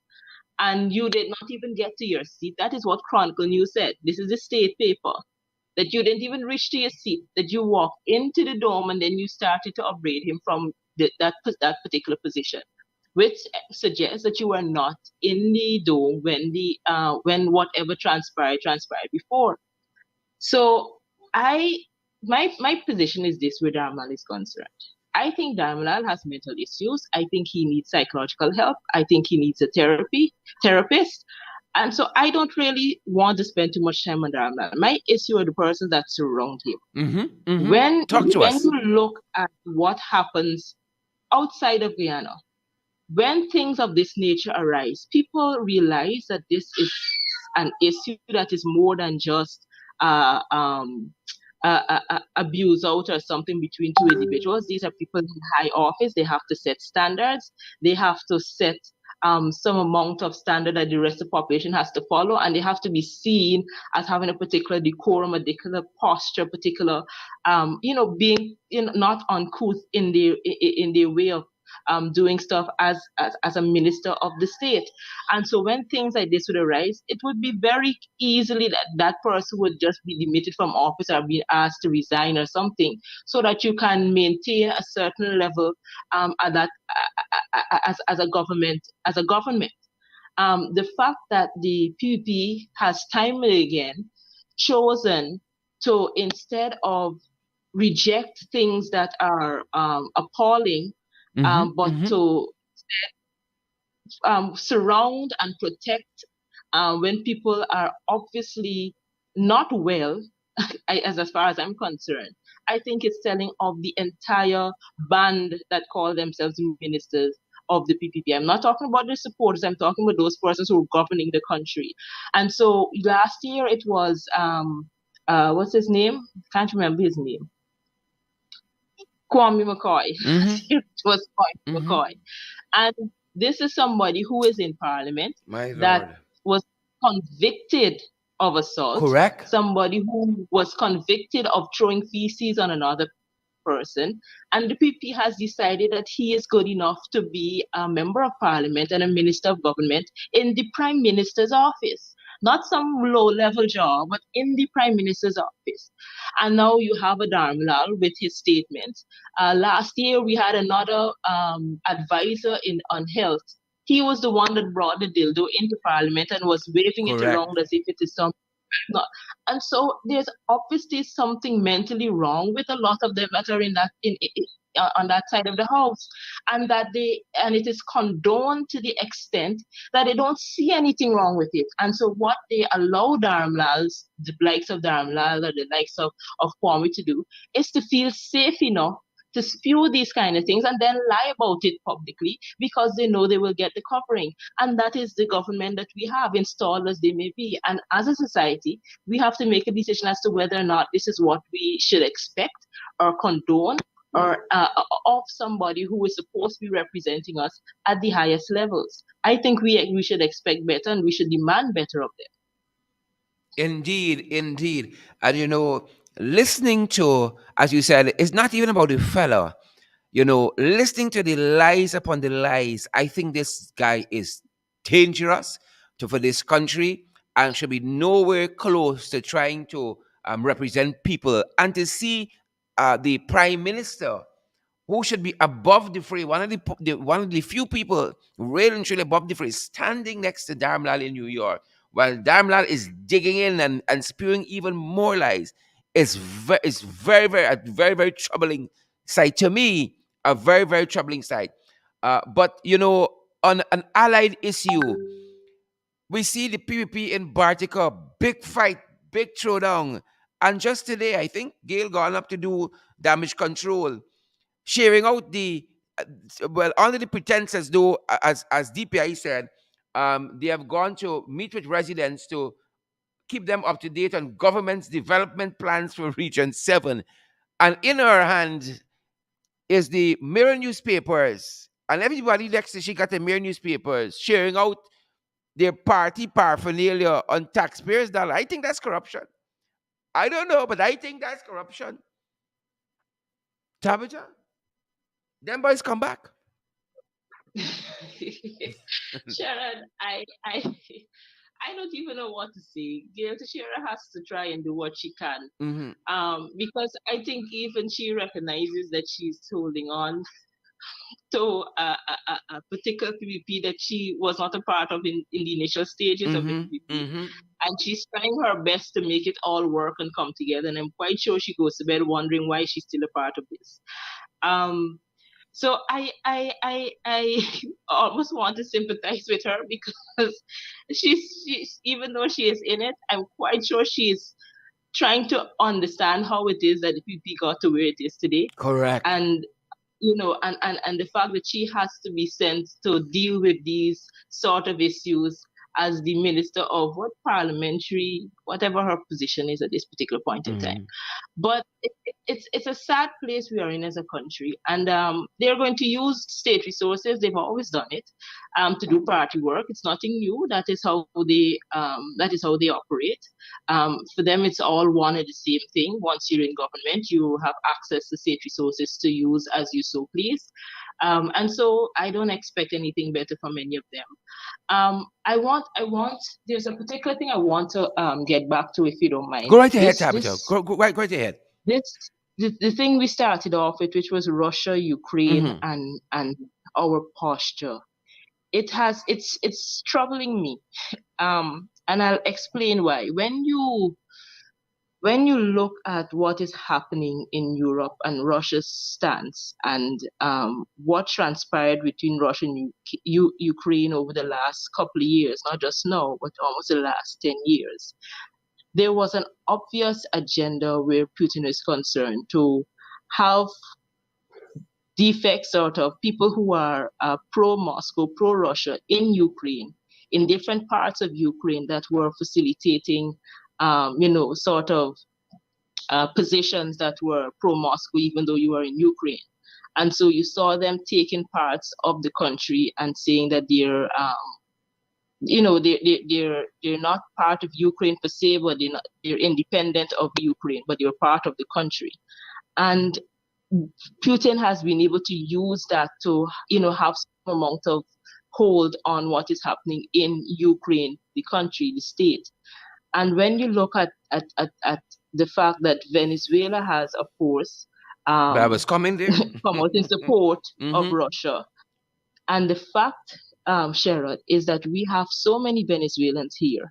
and you did not even get to your seat. That is what Chronicle News said. This is the state paper. That you didn't even reach to your seat, that you walked into the dome and then you started to upbraid him from that particular position, which suggests that you were not in the dome when whatever transpired before. So my position is this where Dharamlall is concerned. I think Dharamlall has mental issues. I think he needs psychological help. I think he needs a therapist. And so I don't really want to spend too much time on Dharamlall. My issue are the persons that surround him. Talk to When us. you look at what happens outside of Guyana, when things of this nature arise, people realize that this is an issue that is more than just abuse out or something between two individuals. These are people in high office. They have to set standards. They have to set some amount of standard that the rest of the population has to follow, and they have to be seen as having a particular decorum, a particular posture, particular, being not uncouth in their way of doing stuff as a minister of the state. And so when things like this would arise, it would be very easily that person would just be demitted from office or be asked to resign or something, so that you can maintain a certain level at that as a government. The fact that the PPP has time and again chosen to, instead of reject things that are appalling, but to surround and protect when people are obviously not well, as far as I'm concerned. I think it's telling of the entire band that call themselves ministers of the PPP. I'm not talking about the supporters. I'm talking about those persons who are governing the country. And so last year it was what's his name? Can't remember his name. Kwame McCoy. Mm-hmm. It was Kwame Mm-hmm. McCoy. And this is somebody who is in parliament My that Lord. was convicted of assault, Correct. somebody who was convicted of throwing feces on another person, and the PP has decided that he is good enough to be a member of parliament and a minister of government in the prime minister's office. Not some low level job, but in the prime minister's office. And now you have a Dharamlall with his statements. Last year we had another advisor on health. He was the one that brought the dildo into parliament and was waving it Correct. around as if it is some no. And so there's obviously something mentally wrong with a lot of them that are in that on that side of the house, and it is condoned to the extent that they don't see anything wrong with it. And so what they allow Dharamlalls, the likes of Dharamlall or the likes of Kwame to do, is to feel safe enough to spew these kind of things and then lie about it publicly because they know they will get the covering. And that is the government that we have, installed as they may be. And as a society, we have to make a decision as to whether or not this is what we should expect or condone or of somebody who is supposed to be representing us at the highest levels. I think we should expect better and we should demand better of them. Indeed, indeed. And listening to, as you said, it's not even about the fella. Listening to the lies upon the lies, I think this guy is dangerous for this country and should be nowhere close to trying to represent people. And to see the prime minister, who should be above the fray, one of the few people really and truly above the fray, standing next to Dharamlall in New York, while Dharamlall is digging in and spewing even more lies. It's very, very, a very, very troubling sight to me. A very, very troubling sight. But on an allied issue, we see the PPP in Bartica, big fight, big throwdown. And just today, I think Gail gone up to do damage control, sharing out under the pretenses, though, as DPI said, they have gone to meet with residents to keep them up to date on government's development plans for Region 7. And in her hand is the Mirror newspapers. And everybody next to she got the Mirror newspapers sharing out their party paraphernalia on taxpayers' dollar. I think that's corruption. I don't know, but I think that's corruption. Tabitha, them boys come back. Sharon, I don't even know what to say. Gail Teixeira has to try and do what she can. Because I think even she recognizes that she's holding on to a particular PPP that she was not a part of in the initial stages of the PPP. And she's trying her best to make it all work and come together. And I'm quite sure she goes to bed wondering why she's still a part of this. So I almost want to sympathize with her because she's even though she is in it, I'm quite sure she's trying to understand how it is that the PP got to where it is today. Correct. And and the fact that she has to be sent to deal with these sort of issues as the minister of parliamentary, whatever her position is at this particular point in time. But it's a sad place we are in as a country, and they're going to use state resources. They've always done it to do party work. It's nothing new. That is how they operate. For them, it's all one and the same thing. Once you're in government, you have access to state resources to use as you so please. And so I don't expect anything better from any of them. There's a particular thing I want to get back to, if you don't mind. Go right ahead, Tabitha. Go right ahead. The thing we started off with, which was Russia, Ukraine, and our posture. It's troubling me. And I'll explain why. When you look at what is happening in Europe and Russia's stance and what transpired between Russia and Ukraine over the last couple of years, not just now, but almost the last 10 years, there was an obvious agenda where Putin is concerned to have defects sort of people who are pro Moscow, pro Russia in Ukraine, in different parts of Ukraine that were facilitating, sort of positions that were pro Moscow, even though you were in Ukraine. And so you saw them taking parts of the country and saying that they're not part of Ukraine per se, but they're independent of Ukraine, but they're part of the country. And Putin has been able to use that to, have some amount of hold on what is happening in Ukraine, the country, the state. And when you look at the fact that Venezuela has, of course, That was coming there. come out in support of Mhm. Russia. And the fact, Sherrod, is that we have so many Venezuelans here.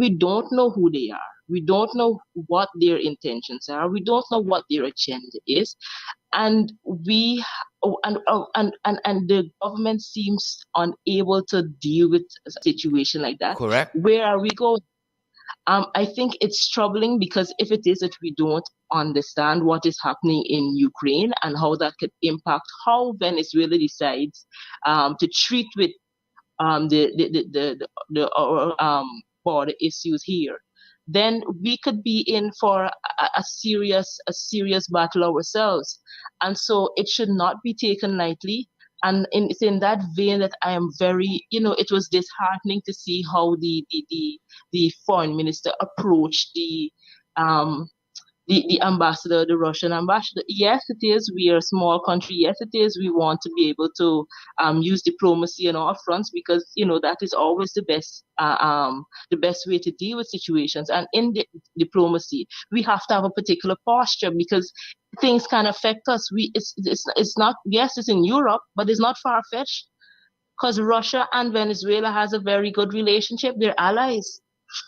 We don't know who they are. We don't know what their intentions are. We don't know what their agenda is. And and the government seems unable to deal with a situation like that. Correct. Where are we going? I think it's troubling because if it is that we don't understand what is happening in Ukraine and how that could impact how Venezuela decides to treat with border issues here, then we could be in for a serious battle ourselves. And so it should not be taken lightly. And it's in that vein that I am very, it was disheartening to see how the foreign minister approached um, the ambassador, the Russian ambassador. Yes, it is. We are a small country. Yes, it is. We want to be able to use diplomacy on all fronts because that is always the best way to deal with situations. And in diplomacy, we have to have a particular posture because things can affect us. It's not. Yes, it's in Europe, but it's not far fetched because Russia and Venezuela has a very good relationship. They're allies.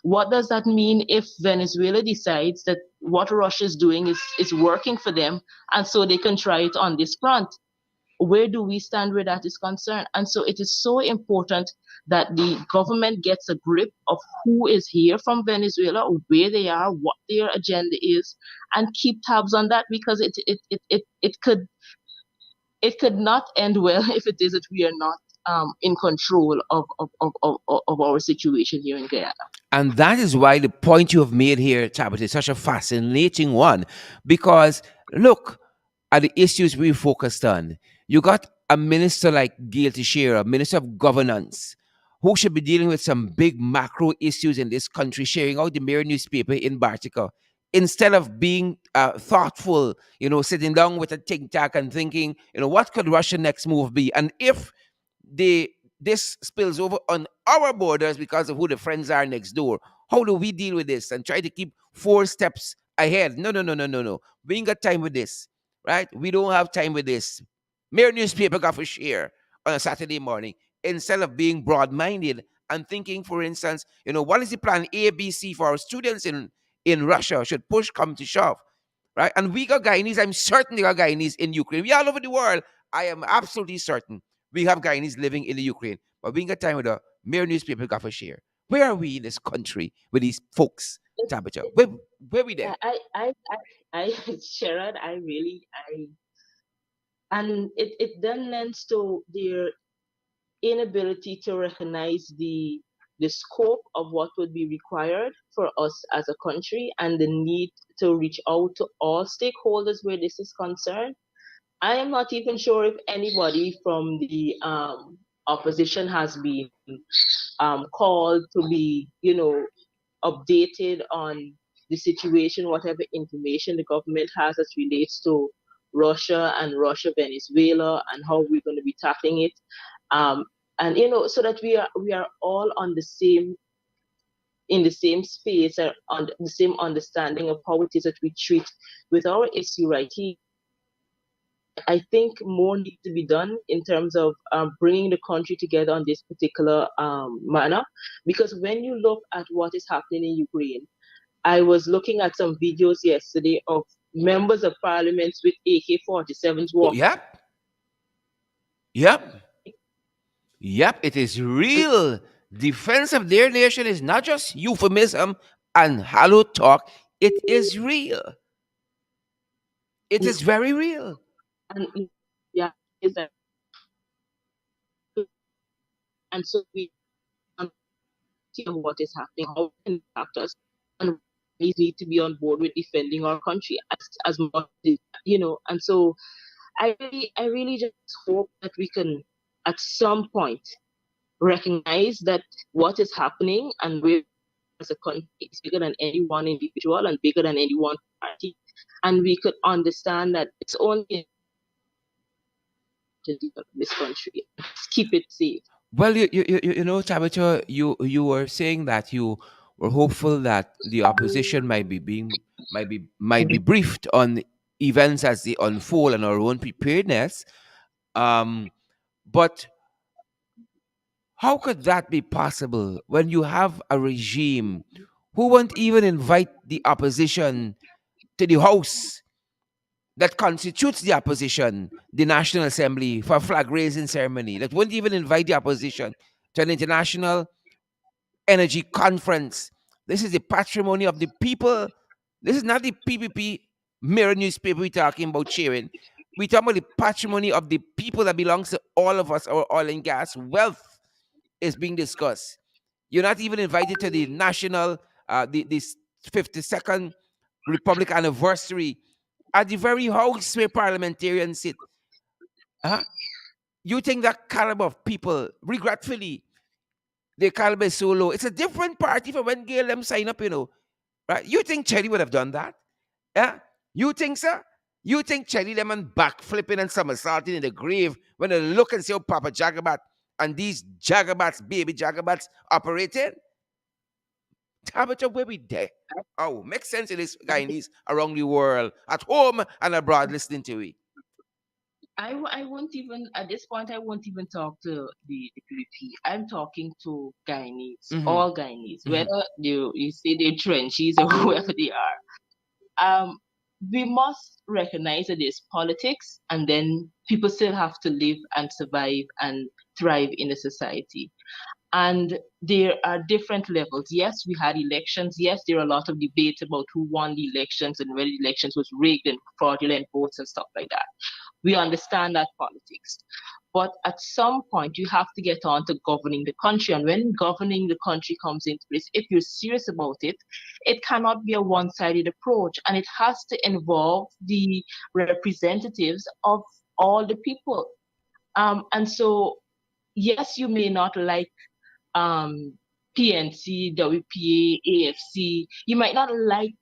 What does that mean if Venezuela decides that what Russia is doing is working for them and so they can try it on this front? Where do we stand where that is concerned? And so it is so important that the government gets a grip of who is here from Venezuela, where they are, what their agenda is, and keep tabs on that because it could not end well if it is that we are not in control of our situation here in Guyana. And that is why the point you have made here, Tabitha, is such a fascinating one. Because look at the issues we focused on. You got a minister like Gail Teixeira, Minister of Governance, who should be dealing with some big macro issues in this country, sharing out the Mirror newspaper in Bartica. Instead of being thoughtful, sitting down with a think tank and thinking, what could Russia's next move be? And if they this spills over on our borders because of who the friends are next door. How do we deal with this and try to keep 4 steps ahead? No, no, no, no, no, no. We ain't got time with this, right? We don't have time with this. Mere newspaper got for share on a Saturday morning instead of being broad-minded and thinking, for instance, what is the plan A, B, C for our students in Russia? Should push come to shove, right? And we got Guyanese. I'm certain they got Guyanese in Ukraine. We all over the world. I am absolutely certain we have Guyanese living in the Ukraine. But we ain't got time with a mere newspaper got for share. Where are we in this country with these folks, Tabitha? Where we there? Yeah, Sharon, and it then lends to their inability to recognize the scope of what would be required for us as a country and the need to reach out to all stakeholders where this is concerned. I am not even sure if anybody from the opposition has been called to be, updated on the situation, whatever information the government has as relates to Russia and Russia Venezuela and how we're going to be tackling it. And so that we are all on the same in the same space or on the same understanding of how it is that we treat with our issue right here. I think more needs to be done in terms of bringing the country together on this particular manner. Because when you look at what is happening in Ukraine, I was looking at some videos yesterday of members of parliament with AK-47s Oh, walking. yep. Yep. Yep. It is real. Defense of their nation is not just euphemism. and hollow talk, it is real. It is very real. And yeah, is that, and so we see what is happening, how it can impact us, and we need to be on board with defending our country as much as, and so I really just hope that we can at some point recognize that what is happening and where as a country is bigger than any one individual and bigger than any one party, and we could understand that it's only to develop this country, keep it safe. Well, Tabitha, you were saying that you were hopeful that the opposition might be briefed on events as they unfold and our own preparedness. But how could that be possible when you have a regime who won't even invite the opposition to the house that constitutes the opposition, the National Assembly, for a flag raising ceremony, that won't even invite the opposition to an international energy conference? This is the patrimony of the people. This is not the PPP mirror newspaper we're talking about sharing. We're talking about the patrimony of the people that belongs to all of us. Our oil and gas wealth is being discussed. You're not even invited to the national, this 52nd Republic anniversary at the very house where parliamentarians sit. Huh? You think that caliber of people, regretfully, their caliber is so low. It's a different party from when Gail them sign up. Right? You think Cherry would have done that? Yeah? You think, sir? You think Cherry Lemon backflipping and somersaulting in the grave when they look and see how Papa Jagabat and these Jagabats, baby Jagabats, operating? Tabitha, where we there? Oh, make sense of this Guyanese around the world, at home and abroad listening to it. I won't even, at this point, I won't even talk to the PPP. I'm talking to Guyanese, all Guyanese, whether you say they're trenches or whoever they are. We must recognize that there's politics, and then people still have to live and survive and thrive in a society. And there are different levels. Yes, we had elections. Yes, there are a lot of debates about who won the elections and whether the elections was rigged and fraudulent votes and stuff like that. We understand that politics. But at some point, you have to get on to governing the country. And when governing the country comes into place, if you're serious about it, it cannot be a one sided approach. And it has to involve the representatives of all the people. And so, yes, you may not like PNC, WPA, AFC. You might not like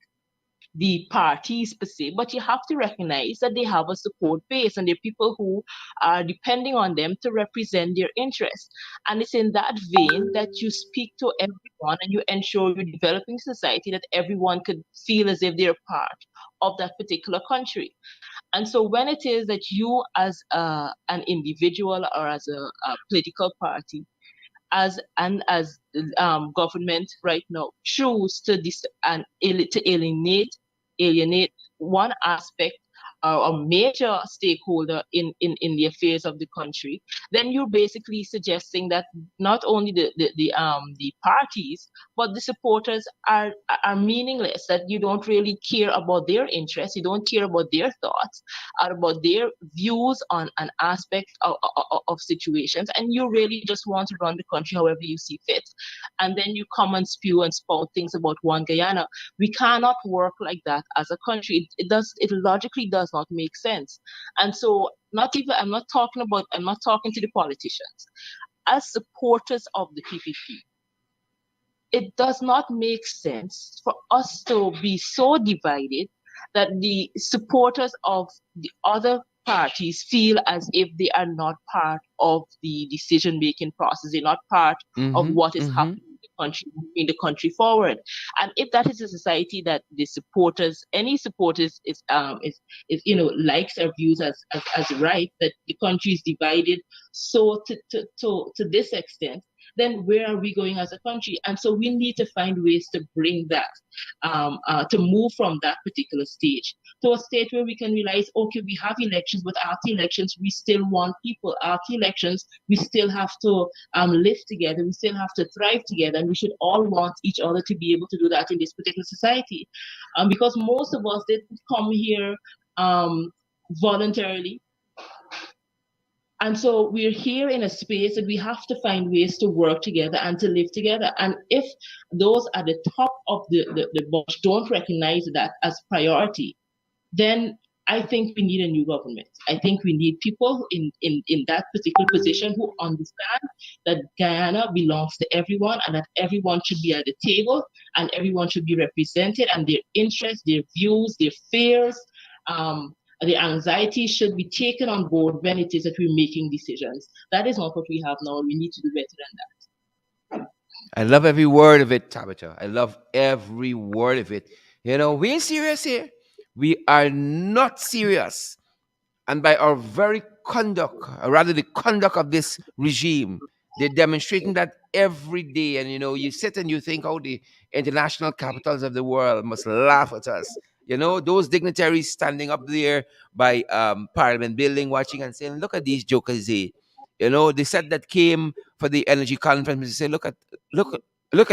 the parties per se, but you have to recognize that they have a support base and there are people who are depending on them to represent their interests. And it's in that vein that you speak to everyone and you ensure you're developing society that everyone could feel as if they're part of that particular country. And so when it is that you as an individual or as a political party as government right now choose to to alienate one aspect or a major stakeholder in the affairs of the country, then you're basically suggesting that not only the parties but the supporters are meaningless, that you don't really care about their interests, you don't care about their thoughts or about their views on an aspect of situations, and you really just want to run the country however you see fit. And then you come and spew and spout things about one Guyana. We cannot work like that as a country. It logically does not make sense. And so I'm not talking to the politicians. As supporters of the PPP, it does not make sense for us to be so divided that the supporters of the other parties feel as if they are not part of the decision making process. They're not part of what is happening in the country, moving the country forward. And if that is a society that the supporters, any supporters is likes or views as right, that the country is divided so to this extent, then where are we going as a country? And so we need to find ways to bring that, to move from that particular stage to a state where we can realize, okay, we have elections, but after elections, we still want people. After elections, we still have to live together. We still have to thrive together, and we should all want each other to be able to do that in this particular society, because most of us didn't come here voluntarily. And so we're here in a space that we have to find ways to work together and to live together. And if those at the top of the bunch don't recognize that as priority, then I think we need a new government. I think we need people in that particular position who understand that Guyana belongs to everyone and that everyone should be at the table and everyone should be represented, and their interests, their views, their fears, the anxiety should be taken on board when it is that we're making decisions. That is not what we have now. We need to do better than that. I love every word of it, Tabitha. I love every word of it. You know, we ain't serious here. We are not serious. And by our very conduct, or rather the conduct of this regime, they're demonstrating that every day. And, you know, you sit and you think, oh, the international capitals of the world must laugh at us. You know, those dignitaries standing up there by Parliament building, watching and saying, look at these jokers here. You know, they said that came for the energy conference. They say, look at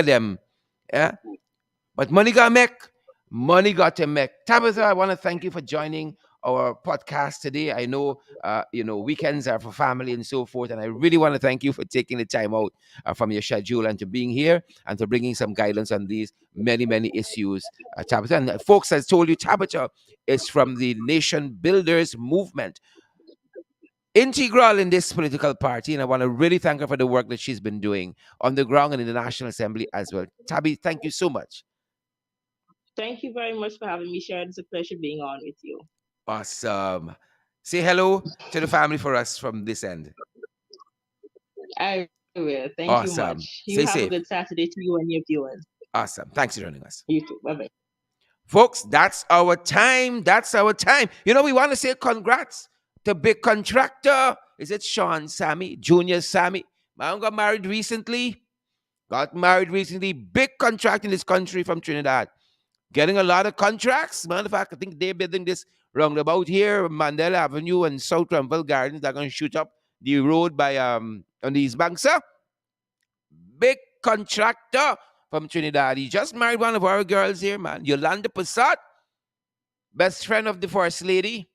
them. Yeah. But money got make. Money got to make. Tabitha, I want to thank you for joining our podcast today. I know, weekends are for family and so forth, and I really want to thank you for taking the time out from your schedule and to being here and to bringing some guidance on these many, many issues, Tabitha. And folks, as told you, Tabitha is from the Nation Builders Movement, integral in this political party, and I want to really thank her for the work that she's been doing on the ground and in the National Assembly as well. Tabby, thank you so much. Thank you very much for having me, Sharon. It's a pleasure being on with you. Awesome. Say hello to the family for us from this end. I will. Thank Awesome. you much. You Stay have safe. a good Saturday to you and your viewers. Awesome. Thanks for joining us. You too. Bye-bye. Folks, that's our time. That's our time. You know, we want to say congrats to big contractor. Is it Sean Sammy, Junior Sammy? Man got married recently. Big contract in this country from Trinidad. Getting a lot of contracts. Matter of fact, I think they're building this roundabout here, Mandela Avenue and South Rumpel Gardens. They're going to shoot up the road by on the East Bank, sir. Big contractor from Trinidad. He just married one of our girls here, man. Yolanda Passat, best friend of the First Lady.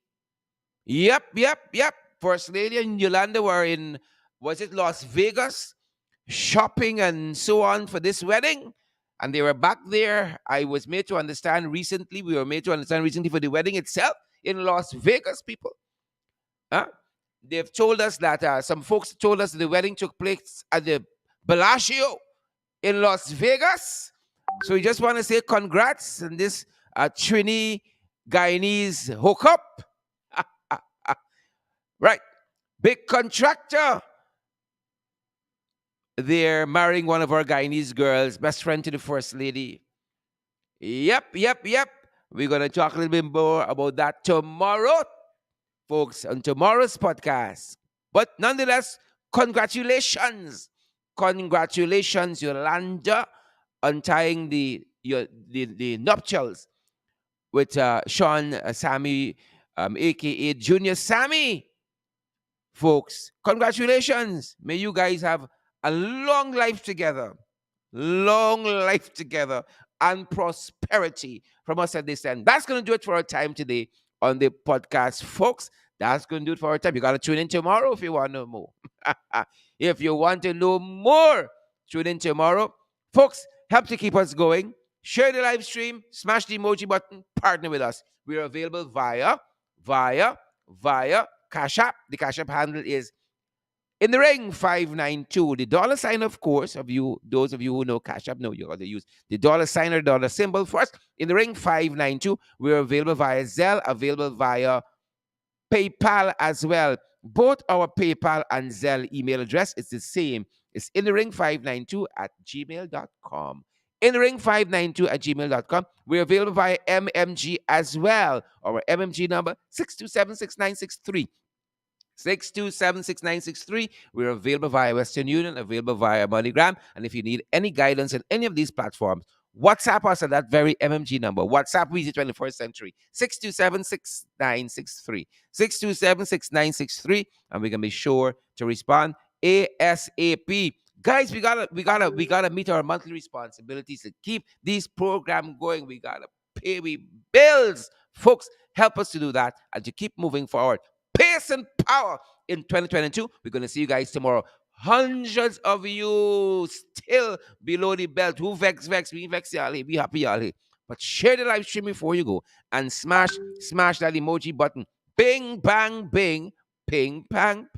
Yep. First Lady and Yolanda were in, was it Las Vegas, shopping and so on for this wedding. And they were back there. I was made to understand recently. We were made to understand recently for the wedding itself in Las Vegas, people. They've told us that some folks told us the wedding took place at the Bellagio in Las Vegas. So we just want to say congrats on this Trini Guyanese hookup. Right. Big contractor. They're marrying one of our Guyanese girls, best friend to the First Lady. Yep. We're going to talk a little bit more about that tomorrow, folks, on tomorrow's podcast. But nonetheless, congratulations. Congratulations, Yolanda, on tying the nuptials with Sean Sammy, a.k.a. Junior Sammy. Folks, congratulations. May you guys have a long life together, and prosperity from us at this end. That's going to do it for our time today on the podcast, folks. That's going to do it for our time. You got to tune in tomorrow if you want to know more. If you want to know more, tune in tomorrow. Folks, help to keep us going. Share the live stream, smash the emoji button, partner with us. We're available via Cash App. The Cash App handle is In the Ring 592. The dollar sign, of course, those of you who know Cash App, know you got to use the dollar sign or dollar symbol first. In the Ring 592. We're available via Zelle, available via PayPal as well. Both our PayPal and Zelle email address is the same. It's inthering592@gmail.com. Inthering592@gmail.com. We're available via MMG as well. Our MMG number 6276963. 627-6963. We're available via Western Union, available via MoneyGram. And if you need any guidance in any of these platforms, WhatsApp us at that very MMG number. WhatsApp We the 21st Century. 627-6963. 627-6963. And we can be sure to respond ASAP. Guys, we gotta meet our monthly responsibilities to keep these programs going. We gotta pay bills. Folks, help us to do that and to keep moving forward. Pace and power in 2022. We're going to see you guys tomorrow. Hundreds of you still below the belt. Who vex? We vex y'all. Be happy y'all. But share the live stream before you go and smash that emoji button. Bing, bang, bing, ping, pang.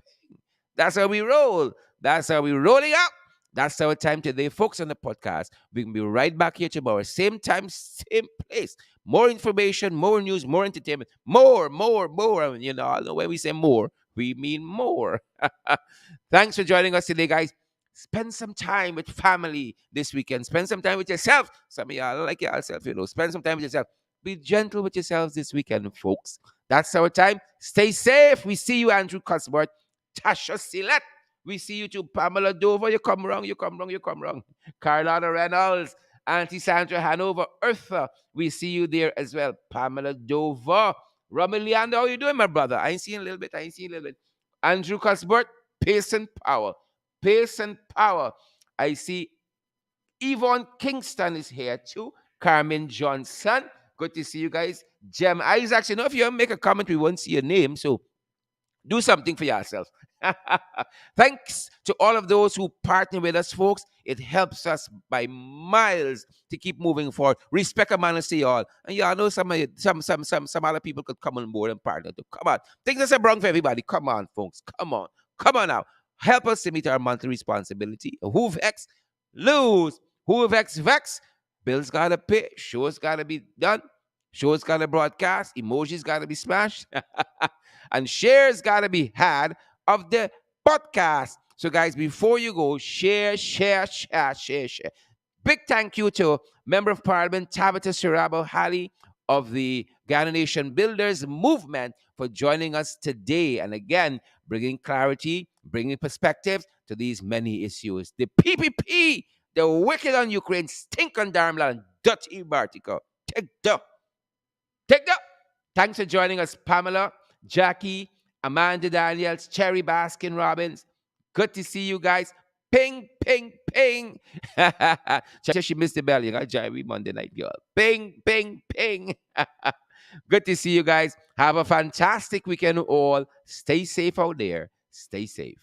That's how we roll. That's how we rolling up. That's our time today, folks, on the podcast. We can be right back here tomorrow. Same time, same place. More information, more news, more entertainment, more. I mean, I know when we say more, we mean more. Thanks for joining us today, guys. Spend some time with family this weekend. Spend some time with yourself. Some of y'all like yourself, Spend some time with yourself. Be gentle with yourselves this weekend, folks. That's our time. Stay safe. We see you, Andrew Cuthbert. Tasha Silet. We see you too, Pamela Dover. You come wrong. Carlotta Reynolds, Auntie Sandra Hanover, Eartha. We see you there as well. Pamela Dover. Romy Leander, how you doing, my brother? I ain't seen a little bit. Andrew Cuthbert, pace and power. I see Yvonne Kingston is here too. Carmen Johnson. Good to see you guys. Jem Isaacs. If you make a comment, we won't see your name. So do something for yourself. Thanks to all of those who partner with us, folks. It helps us by miles to keep moving forward. Respect a man and say all. And y'all know some other people could come on board and partner too. Come on. Things are wrong for everybody. Come on, folks. Come on now. Help us to meet our monthly responsibility. Who vex? Lose. Who vex? Bills gotta pay. Shows gotta be done. Shows gotta broadcast. Emojis gotta be smashed. And shares gotta be had of the podcast. So, guys, before you go, share. Big thank you to Member of Parliament Tabitha Sarabo-Halley of the Ghana Nation Builders Movement for joining us today. And again, bringing clarity, bringing perspective to these many issues. The PPP, the wicked on Ukraine, stink on Dharamlall, and dutty Bartica. Take the. Thanks for joining us, Pamela, Jackie, Amanda Daniels, Cherry Baskin Robbins. Good to see you guys. Ping, ping, ping. She missed the bell. You got Jerry Monday night, girl. Ping, ping, ping. Good to see you guys. Have a fantastic weekend all. Stay safe out there. Stay safe.